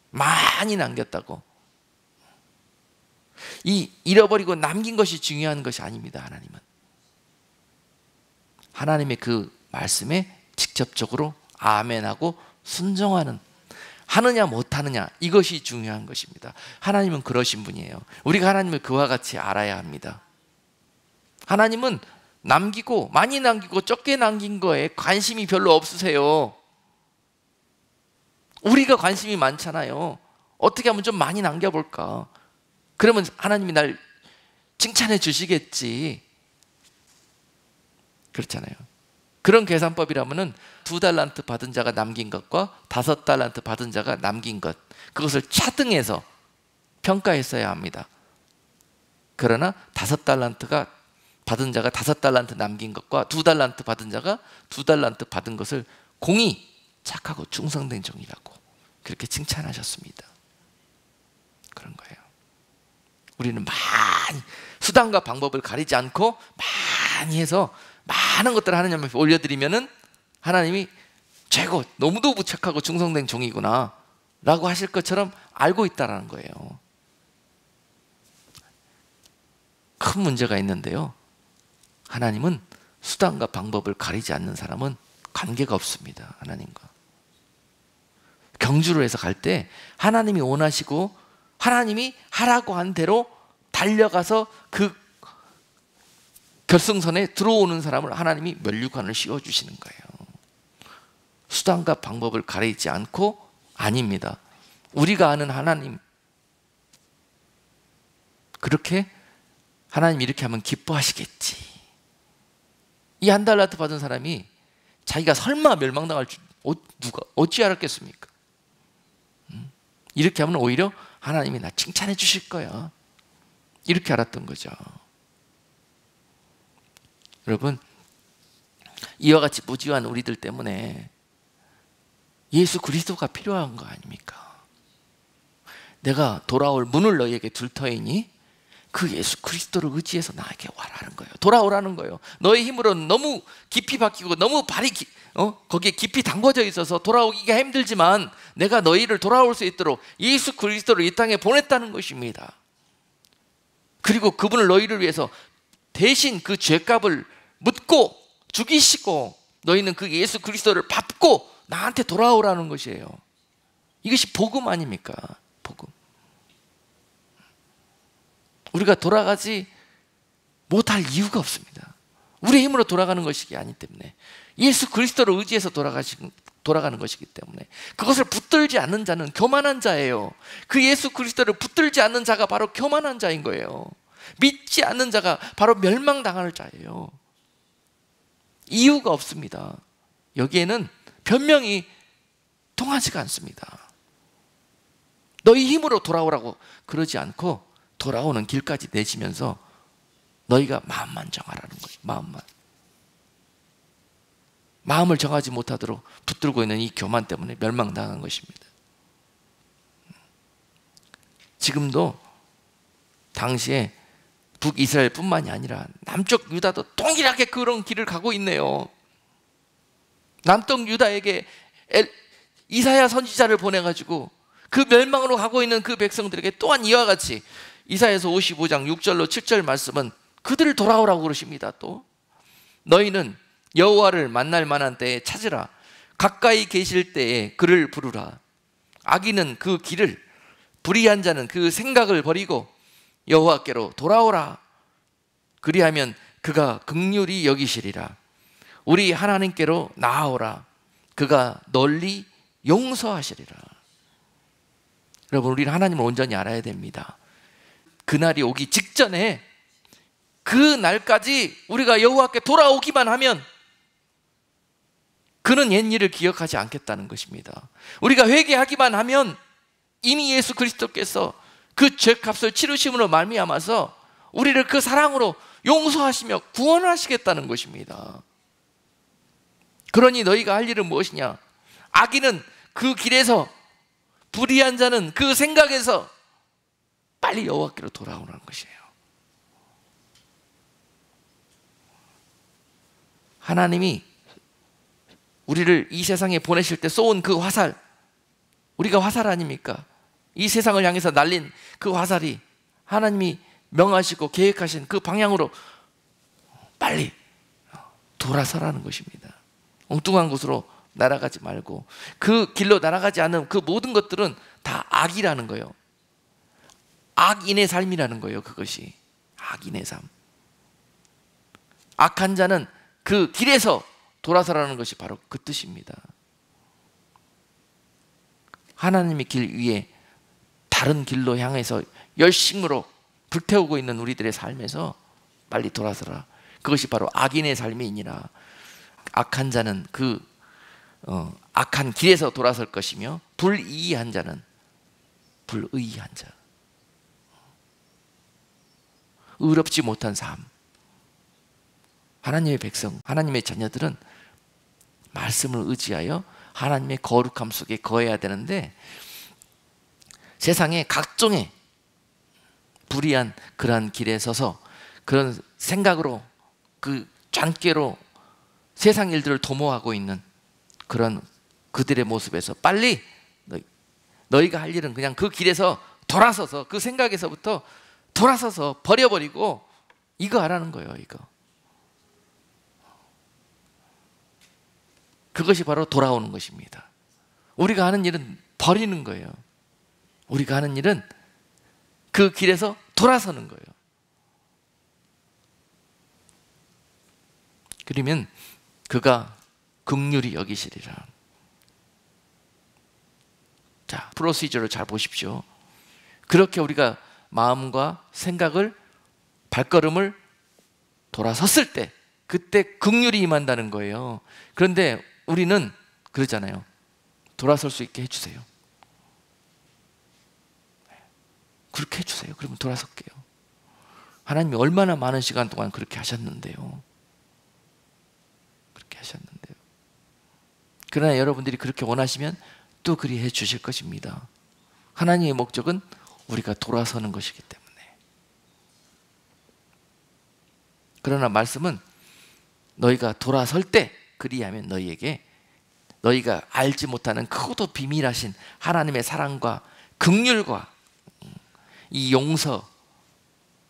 많이 남겼다고. 이 잃어버리고 남긴 것이 중요한 것이 아닙니다. 하나님의 그 말씀에 직접적으로 아멘하고 순종하는, 하느냐 못하느냐 이것이 중요한 것입니다. 하나님은 그러신 분이에요. 우리가 하나님을 그와 같이 알아야 합니다. 하나님은 남기고 많이 남기고 적게 남긴 거에 관심이 별로 없으세요. 우리가 관심이 많잖아요. 어떻게 하면 좀 많이 남겨볼까? 그러면 하나님이 날 칭찬해 주시겠지. 그렇잖아요. 그런 계산법이라면은 2달란트 받은 자가 남긴 것과 5달란트 받은 자가 남긴 것, 그것을 차등해서 평가했어야 합니다. 그러나 5달란트가 받은 자가 5달란트 남긴 것과 2달란트 받은 자가 2달란트 받은 것을 공의, 착하고 충성된 종이라고 그렇게 칭찬하셨습니다. 그런 거예요. 우리는 많이 수단과 방법을 가리지 않고 많이 해서 많은 것들을 하나님 앞에 올려드리면은 하나님이 최고, 너무도 부착하고 충성된 종이구나 라고 하실 것처럼 알고 있다라는 거예요. 큰 문제가 있는데요, 하나님은 수단과 방법을 가리지 않는 사람은 관계가 없습니다. 하나님과 경주로 해서 갈 때 하나님이 원하시고 하나님이 하라고 한 대로 달려가서 그 결승선에 들어오는 사람을 하나님이 면류관을 씌워주시는 거예요. 수단과 방법을 가리지 않고 아닙니다. 우리가 아는 하나님, 그렇게 하나님 이렇게 하면 기뻐하시겠지. 이 한 달란트 받은 사람이 자기가 설마 멸망당할 줄 누가 어찌 알았겠습니까? 이렇게 하면 오히려 하나님이 나 칭찬해 주실 거야, 이렇게 알았던 거죠. 여러분, 이와 같이 무지한 우리들 때문에 예수 그리스도가 필요한 거 아닙니까? 내가 돌아올 문을 너희에게 둘 터이니 그 예수 그리스도를 의지해서 나에게 와라는 거예요. 돌아오라는 거예요. 너의 힘으로는 너무 깊이 박히고 너무 발이 거기에 깊이 담궈져 있어서 돌아오기가 힘들지만 내가 너희를 돌아올 수 있도록 예수 그리스도를 이 땅에 보냈다는 것입니다. 그리고 그분을 너희를 위해서 대신 그 죄값을 묻고 죽이시고 너희는 그 예수 그리스도를 밟고 나한테 돌아오라는 것이에요. 이것이 복음 아닙니까? 복음. 우리가 돌아가지 못할 이유가 없습니다. 우리의 힘으로 돌아가는 것이 아니기 때문에, 예수 그리스도를 의지해서 돌아가는 것이기 때문에, 그것을 붙들지 않는 자는 교만한 자예요. 그 예수 그리스도를 붙들지 않는 자가 바로 교만한 자인 거예요. 믿지 않는 자가 바로 멸망당할 자예요. 이유가 없습니다. 여기에는 변명이 통하지가 않습니다. 너희 힘으로 돌아오라고 그러지 않고 돌아오는 길까지 내시면서 너희가 마음만 정하라는 거예요. 마음을 정하지 못하도록 붙들고 있는 이 교만 때문에 멸망당한 것입니다. 지금도 당시에 북이스라엘뿐만이 아니라 남쪽 유다도 동일하게 그런 길을 가고 있네요. 남쪽 유다에게 이사야 선지자를 보내가지고 그 멸망으로 가고 있는 그 백성들에게 또한 이와 같이 이사야서 55장 6절로 7절 말씀은 그들을 돌아오라고 그러십니다. 또 너희는 여호와를 만날 만한 때에 찾으라. 가까이 계실 때에 그를 부르라. 악인은 그 길을, 불의한 자는 그 생각을 버리고 여호와께로 돌아오라. 그리하면 그가 긍휼히 여기시리라. 우리 하나님께로 나아오라. 그가 널리 용서하시리라. 여러분, 우리는 하나님을 온전히 알아야 됩니다. 그날이 오기 직전에, 그 날까지 우리가 여호와께 돌아오기만 하면 그는 옛일을 기억하지 않겠다는 것입니다. 우리가 회개하기만 하면 이미 예수 그리스도께서 그 죄값을 치르심으로 말미암아서 우리를 그 사랑으로 용서하시며 구원하시겠다는 것입니다. 그러니 너희가 할 일은 무엇이냐? 악인은 그 길에서, 불의한 자는 그 생각에서 빨리 여호와께로 돌아오라는 것이에요. 하나님이 우리를 이 세상에 보내실 때 쏘은 그 화살, 우리가 화살 아닙니까? 이 세상을 향해서 날린 그 화살이 하나님이 명하시고 계획하신 그 방향으로 빨리 돌아서라는 것입니다. 엉뚱한 곳으로 날아가지 말고, 그 길로 날아가지 않은 그 모든 것들은 다 악이라는 거예요. 악인의 삶이라는 거예요. 그것이 악인의 삶. 악한 자는 그 길에서 돌아서라는 것이 바로 그 뜻입니다. 하나님의 길 위에 다른 길로 향해서 열심으로 불태우고 있는 우리들의 삶에서 빨리 돌아서라. 그것이 바로 악인의 삶이니라. 악한 자는 그 악한 길에서 돌아설 것이며, 불의한 자는 불의한 자, 의롭지 못한 삶. 하나님의 백성, 하나님의 자녀들은 말씀을 의지하여 하나님의 거룩함 속에 거해야 되는데, 세상에 각종의 불의한 그러한 길에 서서 그런 생각으로 그 짠깨로 세상 일들을 도모하고 있는 그런 그들의 모습에서 빨리 너희가 할 일은 그냥 그 길에서 돌아서서 그 생각에서부터 돌아서서 버려버리고 이거 하라는 거예요. 이거. 그것이 바로 돌아오는 것입니다. 우리가 하는 일은 버리는 거예요. 우리가 하는 일은 그 길에서 돌아서는 거예요. 그러면 그가 긍휼히 여기시리라. 자, 프로시저를 잘 보십시오. 그렇게 우리가 마음과 생각을 발걸음을 돌아섰을 때 그때 긍휼이 임한다는 거예요. 그런데 우리는 그러잖아요. 돌아설 수 있게 해주세요. 그렇게 해주세요. 그러면 돌아설게요. 하나님이 얼마나 많은 시간 동안 그렇게 하셨는데요. 그렇게 하셨는데요. 그러나 여러분들이 그렇게 원하시면 또 그리 해 주실 것입니다. 하나님의 목적은 우리가 돌아서는 것이기 때문에. 그러나 말씀은 너희가 돌아설 때 그리하면 너희에게 너희가 알지 못하는 크고도 비밀하신 하나님의 사랑과 긍휼과 이 용서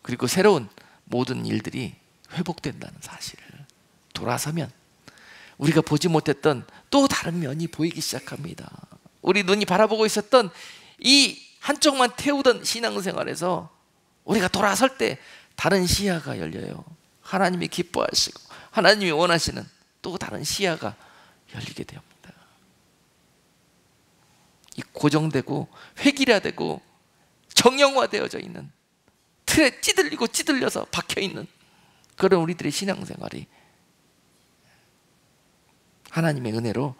그리고 새로운 모든 일들이 회복된다는 사실을 돌아서면 우리가 보지 못했던 또 다른 면이 보이기 시작합니다. 우리 눈이 바라보고 있었던 이 한쪽만 태우던 신앙생활에서 우리가 돌아설 때 다른 시야가 열려요. 하나님이 기뻐하시고 하나님이 원하시는 또 다른 시야가 열리게 됩니다. 이 고정되고 획일화되고 정형화되어져 있는 틀에 찌들리고 찌들려서 박혀있는 그런 우리들의 신앙생활이 하나님의 은혜로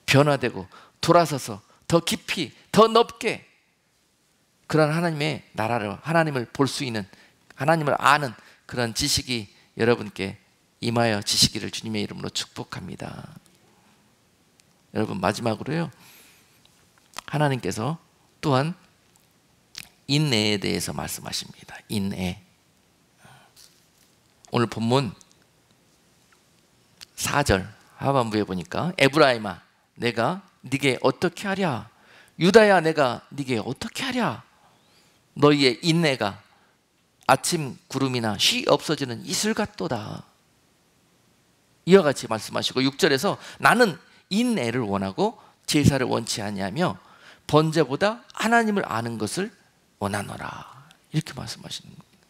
변화되고 돌아서서 더 깊이 더 넓게 그런 하나님의 나라를 하나님을 볼 수 있는 하나님을 아는 그런 지식이 여러분께 임하여 지시기를 주님의 이름으로 축복합니다. 여러분 마지막으로요, 하나님께서 또한 인내에 대해서 말씀하십니다. 인내. 오늘 본문 4절 하반부에 보니까 에브라임아 내가 네게 어떻게 하랴, 유다야 내가 네게 어떻게 하랴, 너희의 인내가 아침 구름이나 쉬 없어지는 이슬 같도다. 이와 같이 말씀하시고 6절에서 나는 인내를 원하고 제사를 원치 아니하며 번제보다 하나님을 아는 것을 원하노라. 이렇게 말씀하시는 겁니다.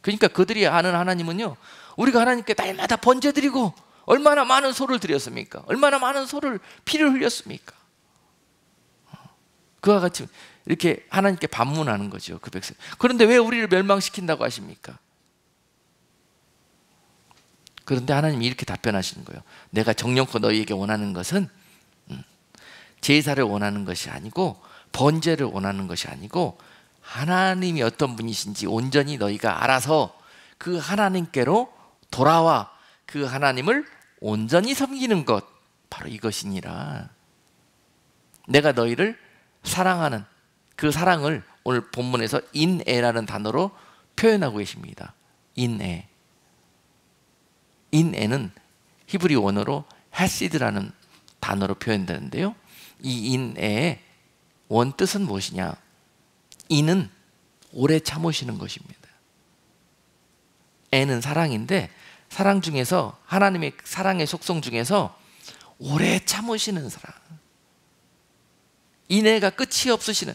그러니까 그들이 아는 하나님은요, 우리가 하나님께 날마다 번제 드리고 얼마나 많은 소를 드렸습니까? 얼마나 많은 소를 피를 흘렸습니까? 그와 같이 이렇게 하나님께 반문하는 거죠, 그 백성. 그런데 왜 우리를 멸망시킨다고 하십니까? 그런데 하나님이 이렇게 답변하시는 거예요. 내가 정령코 너희에게 원하는 것은 제사를 원하는 것이 아니고 번제를 원하는 것이 아니고 하나님이 어떤 분이신지 온전히 너희가 알아서 그 하나님께로 돌아와 그 하나님을 온전히 섬기는 것, 바로 이것이니라. 내가 너희를 사랑하는 그 사랑을 오늘 본문에서 인애라는 단어로 표현하고 계십니다. 인애. 인애는 히브리 원어로 헤시드라는 단어로 표현되는데요, 이 인애의 원뜻은 무엇이냐? 인은 오래 참으시는 것입니다. 애는 사랑인데 사랑 중에서 하나님의 사랑의 속성 중에서 오래 참으시는 사랑, 인애가 끝이 없으시는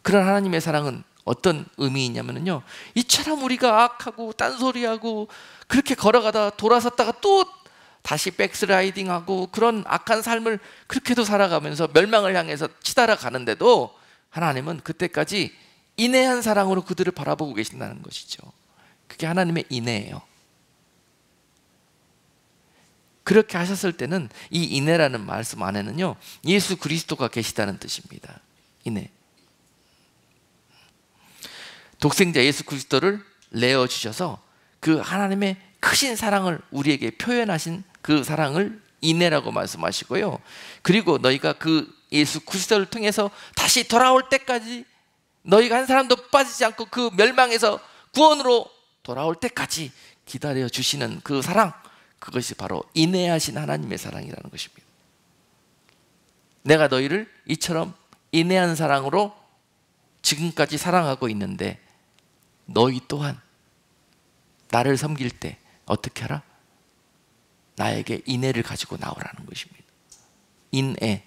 그런 하나님의 사랑은 어떤 의미이냐면요, 이처럼 우리가 악하고 딴소리하고 그렇게 걸어가다 돌아섰다가 또 다시 백스라이딩하고 그런 악한 삶을 그렇게도 살아가면서 멸망을 향해서 치달아 가는데도 하나님은 그때까지 인애한 사랑으로 그들을 바라보고 계신다는 것이죠. 그게 하나님의 인애예요. 그렇게 하셨을 때는 이 인애라는 말씀 안에는요, 예수 그리스도가 계시다는 뜻입니다. 인애. 독생자 예수 그리스도를 내어주셔서 그 하나님의 크신 사랑을 우리에게 표현하신 그 사랑을 인애라고 말씀하시고요, 그리고 너희가 그 예수 그리스도를 통해서 다시 돌아올 때까지 너희가 한 사람도 빠지지 않고 그 멸망에서 구원으로 돌아올 때까지 기다려 주시는 그 사랑, 그것이 바로 인내하신 하나님의 사랑이라는 것입니다. 내가 너희를 이처럼 인내한 사랑으로 지금까지 사랑하고 있는데 너희 또한 나를 섬길 때 어떻게 하라? 나에게 인애를 가지고 나오라는 것입니다. 인애.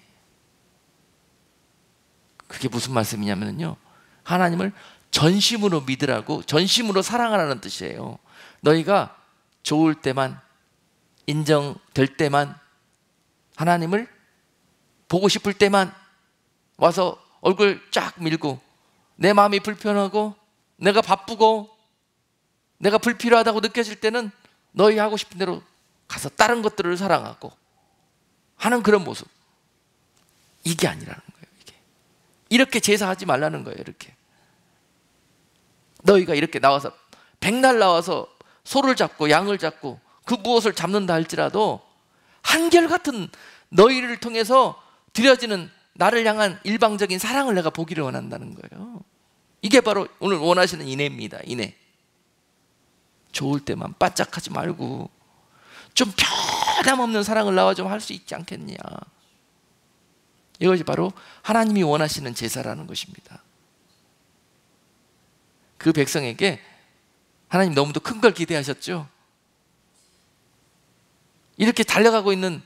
그게 무슨 말씀이냐면요, 하나님을 전심으로 믿으라고, 전심으로 사랑하라는 뜻이에요. 너희가 좋을 때만, 인정될 때만, 하나님을 보고 싶을 때만 와서 얼굴 쫙 밀고, 내 마음이 불편하고 내가 바쁘고 내가 불필요하다고 느껴질 때는 너희 하고 싶은 대로 가서 다른 것들을 사랑하고 하는 그런 모습, 이게 아니라는 거예요. 이렇게 제사하지 말라는 거예요. 이렇게 너희가 이렇게 나와서 백날 나와서 소를 잡고 양을 잡고 그 무엇을 잡는다 할지라도 한결같은 너희를 통해서 드려지는 나를 향한 일방적인 사랑을 내가 보기를 원한다는 거예요. 이게 바로 오늘 원하시는 인애입니다. 인애. 좋을 때만 바짝하지 말고 좀 변함없는 사랑을 나와 좀 할 수 있지 않겠냐. 이것이 바로 하나님이 원하시는 제사라는 것입니다. 그 백성에게 하나님 너무도 큰 걸 기대하셨죠. 이렇게 달려가고 있는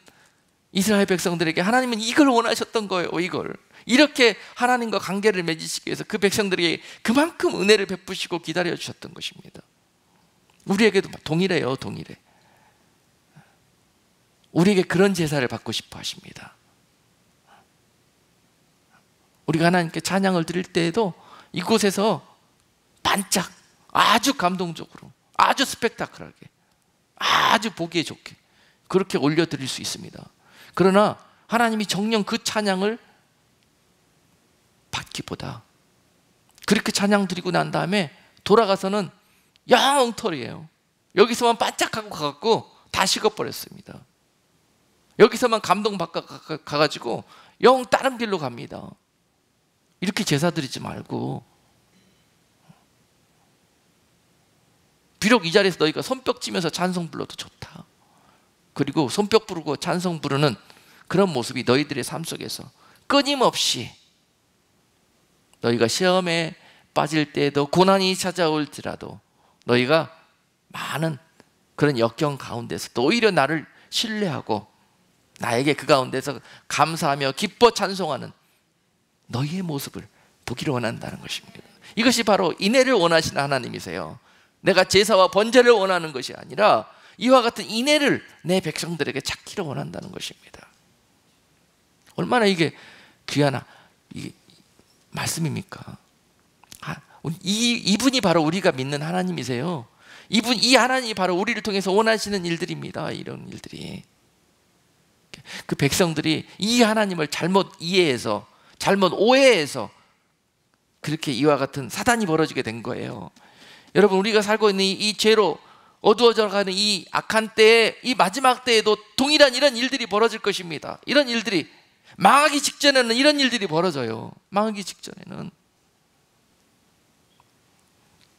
이스라엘 백성들에게 하나님은 이걸 원하셨던 거예요. 이걸 이렇게 하나님과 관계를 맺으시기 위해서 그 백성들에게 그만큼 은혜를 베푸시고 기다려 주셨던 것입니다. 우리에게도 동일해요. 동일해. 우리에게 그런 제사를 받고 싶어 하십니다. 우리가 하나님께 찬양을 드릴 때에도 이곳에서 반짝, 아주 감동적으로, 아주 스펙타클하게, 아주 보기에 좋게 그렇게 올려드릴 수 있습니다. 그러나 하나님이 정녕 그 찬양을 받기보다 그렇게 찬양 드리고 난 다음에 돌아가서는 영 엉터리예요. 여기서만 반짝하고 가갖고 다 식어버렸습니다. 여기서만 감동 가가지고 영 다른 길로 갑니다. 이렇게 제사 드리지 말고, 비록 이 자리에서 너희가 손뼉 치면서 찬송 불러도 좋다. 그리고 손뼉 부르고 찬송 부르는 그런 모습이 너희들의 삶 속에서 끊임없이, 너희가 시험에 빠질 때에도 고난이 찾아올지라도 너희가 많은 그런 역경 가운데서 또 오히려 나를 신뢰하고 나에게 그 가운데서 감사하며 기뻐 찬송하는 너희의 모습을 보기를 원한다는 것입니다. 이것이 바로 인애를 원하시는 하나님이세요. 내가 제사와 번제를 원하는 것이 아니라 이와 같은 인애를 내 백성들에게 찾기를 원한다는 것입니다. 얼마나 이게 귀한 말씀입니까? 이분이 바로 우리가 믿는 하나님이세요. 이 하나님이 바로 우리를 통해서 원하시는 일들입니다. 이런 일들이. 그 백성들이 이 하나님을 잘못 이해해서, 잘못 오해해서 그렇게 이와 같은 사단이 벌어지게 된 거예요. 여러분, 우리가 살고 있는 이 죄로 어두워져 가는 이 악한 때에, 이 마지막 때에도 동일한 이런 일들이 벌어질 것입니다. 이런 일들이 망하기 직전에는 이런 일들이 벌어져요. 망하기 직전에는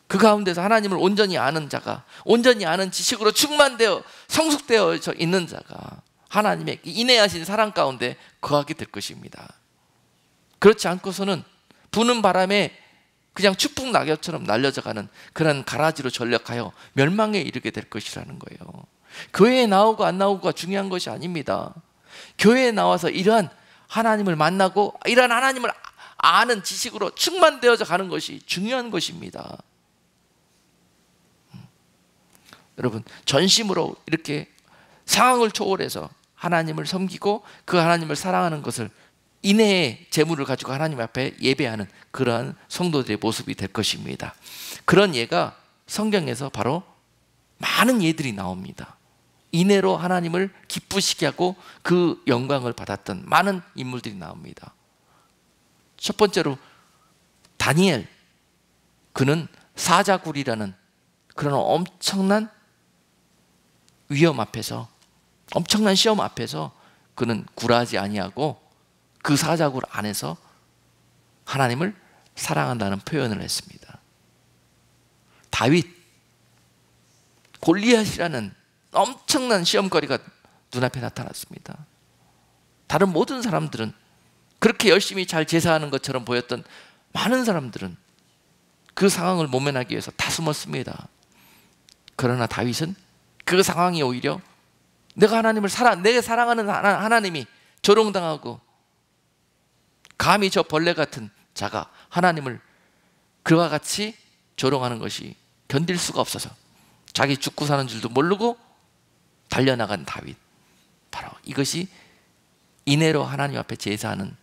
그 가운데서 하나님을 온전히 아는 자가, 온전히 아는 지식으로 충만되어 성숙되어 있는 자가 하나님의 인애하신 사랑 가운데 거하게 될 것입니다. 그렇지 않고서는 부는 바람에 그냥 추풍 낙엽처럼 날려져 가는 그런 가라지로 전락하여 멸망에 이르게 될 것이라는 거예요. 교회에 나오고 안 나오고가 중요한 것이 아닙니다. 교회에 나와서 이러한 하나님을 만나고 이러한 하나님을 아는 지식으로 충만되어져 가는 것이 중요한 것입니다. 여러분, 전심으로 이렇게 상황을 초월해서 하나님을 섬기고 그 하나님을 사랑하는 것을, 인애의 재물을 가지고 하나님 앞에 예배하는 그러한 성도들의 모습이 될 것입니다. 그런 예가 성경에서 바로 많은 예들이 나옵니다. 인애로 하나님을 기쁘시게 하고 그 영광을 받았던 많은 인물들이 나옵니다. 첫 번째로 다니엘, 그는 사자굴이라는 그런 엄청난 위험 앞에서, 엄청난 시험 앞에서 그는 굴하지 아니하고 그 사자굴 안에서 하나님을 사랑한다는 표현을 했습니다. 다윗, 골리앗이라는 엄청난 시험거리가 눈앞에 나타났습니다. 다른 모든 사람들은, 그렇게 열심히 잘 제사하는 것처럼 보였던 많은 사람들은 그 상황을 모면하기 위해서 다 숨었습니다. 그러나 다윗은 그 상황이 오히려 내가 사랑하는 하나님이 조롱당하고 감히 저 벌레 같은 자가 하나님을 그와 같이 조롱하는 것이 견딜 수가 없어서 자기 죽고 사는 줄도 모르고 달려나간 다윗, 바로 이것이 인애로 하나님 앞에 제사하는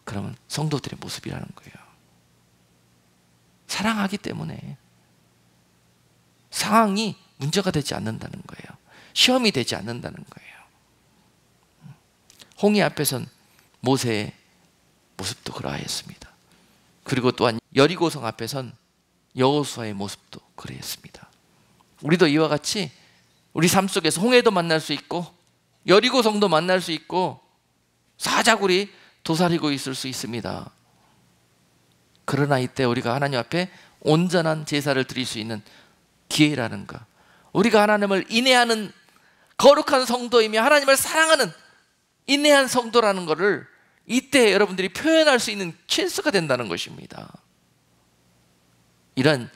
그러면 성도들의 모습이라는 거예요. 사랑하기 때문에 상황이 문제가 되지 않는다는 거예요. 시험이 되지 않는다는 거예요. 홍해 앞에 선 모세의 모습도 그러하였습니다. 그리고 또한 여리고성 앞에 선 여호수아의 모습도 그러했습니다. 우리도 이와 같이 우리 삶 속에서 홍해도 만날 수 있고 여리고성도 만날 수 있고 사자굴이 도사리고 있을 수 있습니다. 그러나 이때 우리가 하나님 앞에 온전한 제사를 드릴 수 있는 기회라는가, 우리가 하나님을 인내하는 거룩한 성도이며 하나님을 사랑하는 인내한 성도라는 것을 이때 여러분들이 표현할 수 있는 찬스가 된다는 것입니다. 이런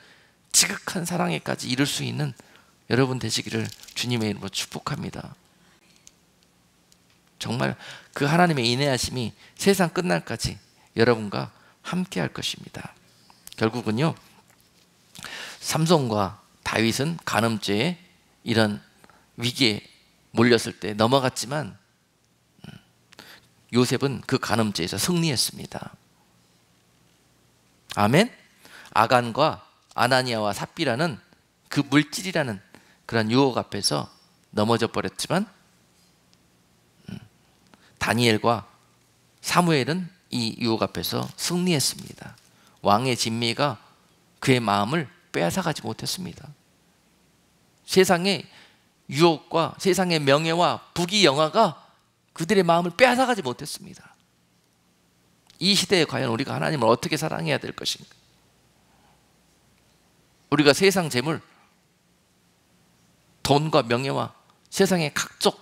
지극한 사랑에까지 이룰 수 있는 여러분 되시기를 주님의 이름으로 축복합니다. 정말 그 하나님의 인내하심이 세상 끝날까지 여러분과 함께 할 것입니다. 결국은요, 삼손과 다윗은 간음죄에 이런 위기에 몰렸을 때 넘어갔지만 요셉은 그 간음죄에서 승리했습니다. 아멘. 아간과 아나니아와 삽비라는 그 물질이라는 그런 유혹 앞에서 넘어져 버렸지만 다니엘과 사무엘은 이 유혹 앞에서 승리했습니다. 왕의 진미가 그의 마음을 빼앗아가지 못했습니다. 세상의 유혹과 세상의 명예와 부귀 영화가 그들의 마음을 빼앗아가지 못했습니다. 이 시대에 과연 우리가 하나님을 어떻게 사랑해야 될 것인가? 우리가 세상 재물, 돈과 명예와 세상의 각종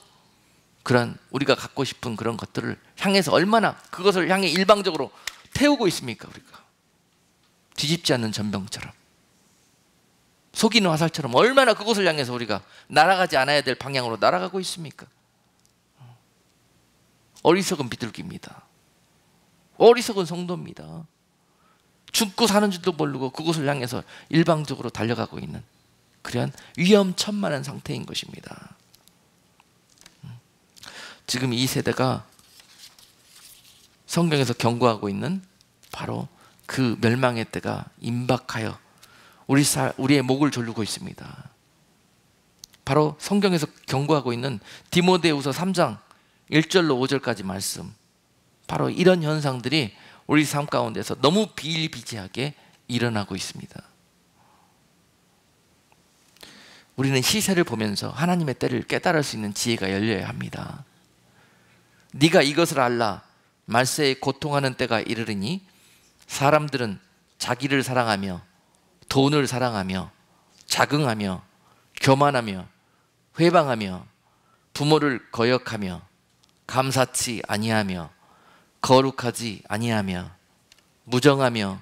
그런 우리가 갖고 싶은 그런 것들을 향해서 얼마나 그것을 향해 일방적으로 태우고 있습니까? 우리가 뒤집지 않는 전병처럼, 속이는 화살처럼 얼마나 그것을 향해서 우리가 날아가지 않아야 될 방향으로 날아가고 있습니까? 어리석은 비둘기입니다. 어리석은 성도입니다. 죽고 사는 줄도 모르고 그것을 향해서 일방적으로 달려가고 있는 그러한 위험천만한 상태인 것입니다. 지금 이 세대가 성경에서 경고하고 있는 바로 그 멸망의 때가 임박하여 우리의 목을 조르고 있습니다. 바로 성경에서 경고하고 있는 디모데후서 3장 1절로 5절까지 말씀, 바로 이런 현상들이 우리 삶 가운데서 너무 비일비재하게 일어나고 있습니다. 우리는 시세를 보면서 하나님의 때를 깨달을 수 있는 지혜가 열려야 합니다. 네가 이것을 알라. 말세에 고통하는 때가 이르르니 사람들은 자기를 사랑하며 돈을 사랑하며 자긍하며 교만하며 회방하며 부모를 거역하며 감사치 아니하며 거룩하지 아니하며 무정하며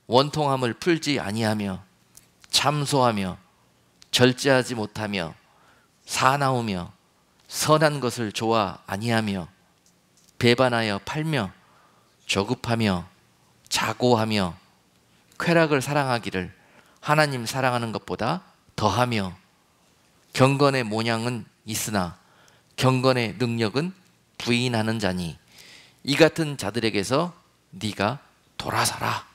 원통함을 풀지 아니하며 참소하며 절제하지 못하며 사나우며 선한 것을 좋아 아니하며 배반하여 팔며 저급하며 자고하며 쾌락을 사랑하기를 하나님 사랑하는 것보다 더하며 경건의 모양은 있으나 경건의 능력은 부인하는 자니 이 같은 자들에게서 네가 돌아서라.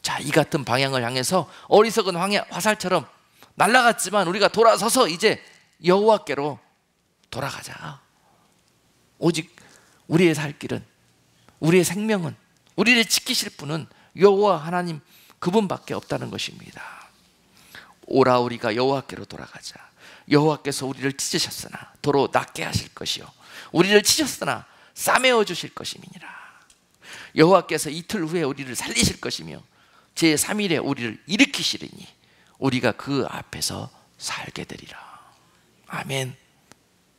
자, 이 같은 방향을 향해서 어리석은 화살처럼 날아갔지만 우리가 돌아서서 이제 여호와께로 돌아가자. 오직 우리의 살 길은, 우리의 생명은, 우리를 지키실 분은 여호와 하나님 그분밖에 없다는 것입니다. 오라 우리가 여호와께로 돌아가자. 여호와께서 우리를 찢으셨으나 도로 낫게 하실 것이요 우리를 찢으셨으나 싸매어 주실 것임이니라. 여호와께서 이틀 후에 우리를 살리실 것이며 제3일에 우리를 일으키시리니 우리가 그 앞에서 살게 되리라. 아멘.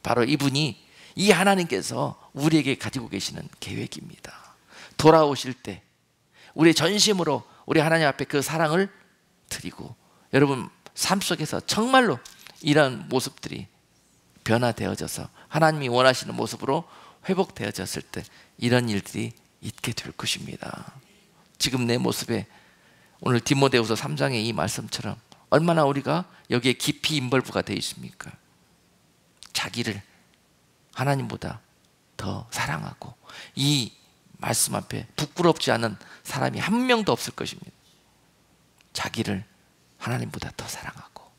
바로 이분이, 이 하나님께서 우리에게 가지고 계시는 계획입니다. 돌아오실 때 우리의 전심으로 우리 하나님 앞에 그 사랑을 드리고, 여러분 삶 속에서 정말로 이런 모습들이 변화되어져서 하나님이 원하시는 모습으로 회복되어졌을 때 이런 일들이 있게 될 것입니다. 지금 내 모습에 오늘 디모데후서 3장의 이 말씀처럼 얼마나 우리가 여기에 깊이 인벌브가 되어 있습니까? 자기를 하나님보다 더 사랑하고, 이 말씀 앞에 부끄럽지 않은 사람이 한 명도 없을 것입니다. 자기를 하나님보다 더 사랑하고,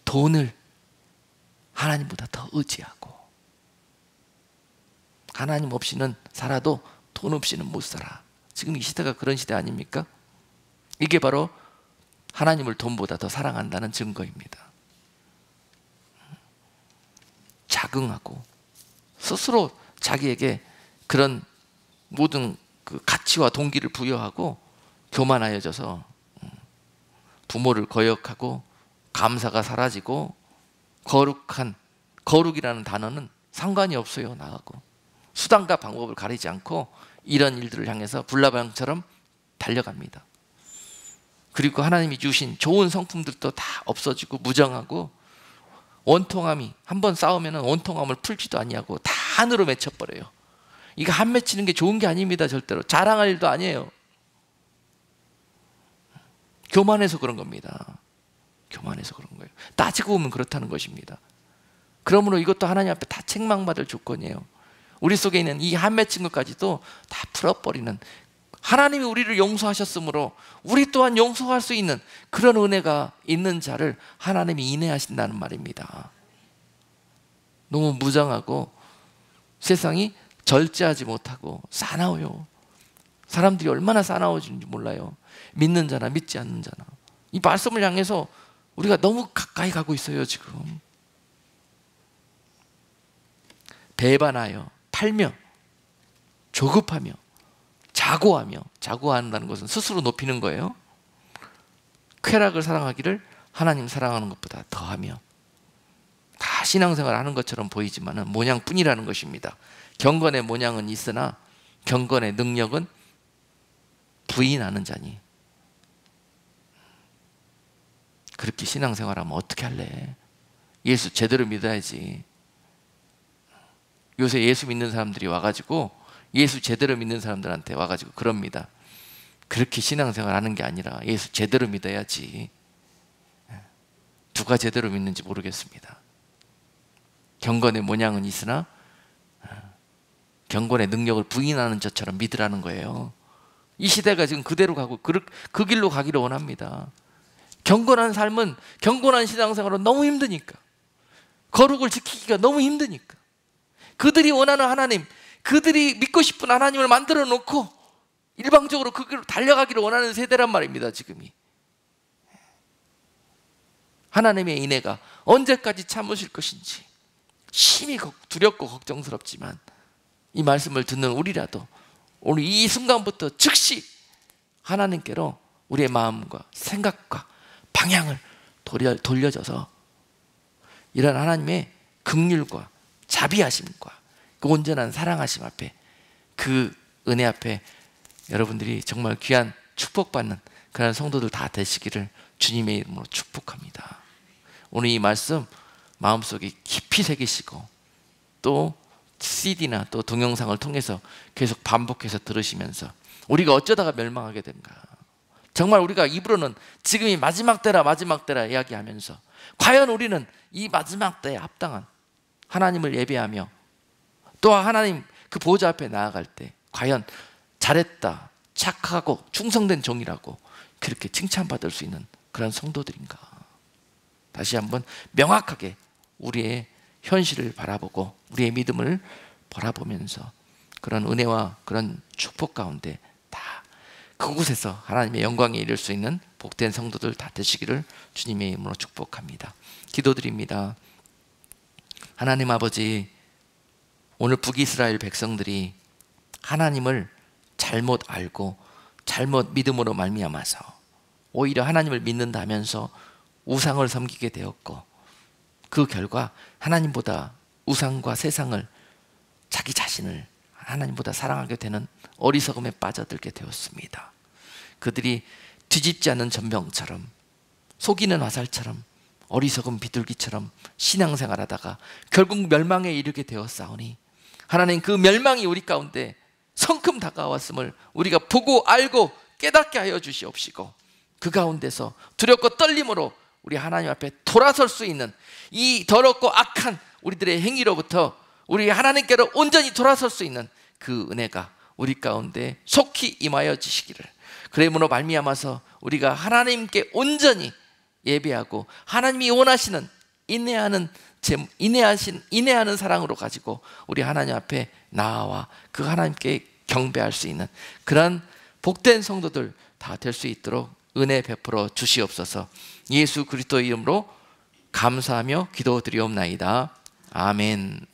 돈을 하나님보다 더 의지하고, 하나님 없이는 살아도 돈 없이는 못 살아. 지금 이 시대가 그런 시대 아닙니까? 이게 바로 하나님을 돈보다 더 사랑한다는 증거입니다. 자긍하고 스스로 자기에게 그런 모든 그 가치와 동기를 부여하고 교만하여져서 부모를 거역하고 감사가 사라지고, 거룩이라는 단어는 상관이 없어요. 나하고 수단과 방법을 가리지 않고 이런 일들을 향해서 불나방처럼 달려갑니다. 그리고 하나님이 주신 좋은 성품들도 다 없어지고 무정하고, 원통함이 한번 싸우면 원통함을 풀지도 아니하고 다 한으로 맺혀버려요. 이거 한 맺히는 게 좋은 게 아닙니다. 절대로 자랑할 일도 아니에요. 교만해서 그런 겁니다. 교만해서 그런 거예요. 따지고 보면 그렇다는 것입니다. 그러므로 이것도 하나님 앞에 다 책망받을 조건이에요. 우리 속에 있는 이 한 맺힌 것까지도 다 풀어버리는, 하나님이 우리를 용서하셨으므로 우리 또한 용서할 수 있는 그런 은혜가 있는 자를 하나님이 인내하신다는 말입니다. 너무 무정하고 세상이 절제하지 못하고 사나워요. 사람들이 얼마나 사나워지는지 몰라요. 믿는 자나 믿지 않는 자나. 이 말씀을 향해서 우리가 너무 가까이 가고 있어요. 지금 배반하여 팔며 조급하며 자고한다는 것은 스스로 높이는 거예요. 쾌락을 사랑하기를 하나님 사랑하는 것보다 더하며, 다 신앙생활 하는 것처럼 보이지만 모양뿐이라는 것입니다. 경건의 모양은 있으나 경건의 능력은 부인하는 자니. 그렇게 신앙생활하면 어떻게 할래? 예수 제대로 믿어야지. 요새 예수 믿는 사람들이 와가지고, 예수 제대로 믿는 사람들한테 와가지고 그럽니다. 그렇게 신앙생활 하는 게 아니라 예수 제대로 믿어야지. 누가 제대로 믿는지 모르겠습니다. 경건의 모양은 있으나 경건의 능력을 부인하는 자처럼 믿으라는 거예요. 이 시대가 지금 그대로 가고 그 길로 가기를 원합니다. 경건한 삶은, 경건한 신앙생활은 너무 힘드니까, 거룩을 지키기가 너무 힘드니까, 그들이 원하는 하나님, 그들이 믿고 싶은 하나님을 만들어 놓고 일방적으로 그 길로 달려가기를 원하는 세대란 말입니다. 지금이. 하나님의 인애가 언제까지 참으실 것인지 심히 두렵고 걱정스럽지만, 이 말씀을 듣는 우리라도 오늘 이 순간부터 즉시 하나님께로 우리의 마음과 생각과 방향을 돌려줘서 이런 하나님의 긍휼과 자비하심과 그 온전한 사랑하심 앞에, 그 은혜 앞에 여러분들이 정말 귀한 축복받는 그런 성도들 다 되시기를 주님의 이름으로 축복합니다. 오늘 이 말씀 마음속에 깊이 새기시고, 또 CD나 또 동영상을 통해서 계속 반복해서 들으시면서 우리가 어쩌다가 멸망하게 된가, 정말 우리가 입으로는 지금이 마지막 때라 이야기하면서, 과연 우리는 이 마지막 때에 합당한 하나님을 예배하며 또 하나님 그 보좌 앞에 나아갈 때 과연 잘했다, 착하고 충성된 종이라고 그렇게 칭찬받을 수 있는 그런 성도들인가? 다시 한번 명확하게 우리의 현실을 바라보고 우리의 믿음을 바라보면서 그런 은혜와 그런 축복 가운데 다 그곳에서 하나님의 영광에 이를 수 있는 복된 성도들 다 되시기를 주님의 이름으로 축복합니다. 기도드립니다. 하나님 아버지, 오늘 북이스라엘 백성들이 하나님을 잘못 알고 잘못 믿음으로 말미암아서 오히려 하나님을 믿는다면서 우상을 섬기게 되었고, 그 결과 하나님보다 우상과 세상을, 자기 자신을 하나님보다 사랑하게 되는 어리석음에 빠져들게 되었습니다. 그들이 뒤집지 않는 전병처럼, 속이는 화살처럼, 어리석은 비둘기처럼 신앙생활하다가 결국 멸망에 이르게 되었사오니, 하나님 그 멸망이 우리 가운데 성큼 다가왔음을 우리가 보고 알고 깨닫게 하여 주시옵시고, 그 가운데서 두렵고 떨림으로 우리 하나님 앞에 돌아설 수 있는 이 더럽고 악한 우리들의 행위로부터 우리 하나님께로 온전히 돌아설 수 있는 그 은혜가 우리 가운데 속히 임하여 주시기를, 그러므로 말미암아서 우리가 하나님께 온전히 예배하고 하나님이 원하시는 인내하는 사랑으로 가지고 우리 하나님 앞에 나아와 그 하나님께 경배할 수 있는 그런 복된 성도들 다 될 수 있도록 은혜 베풀어 주시옵소서. 예수 그리스도의 이름으로 감사하며 기도드리옵나이다. 아멘.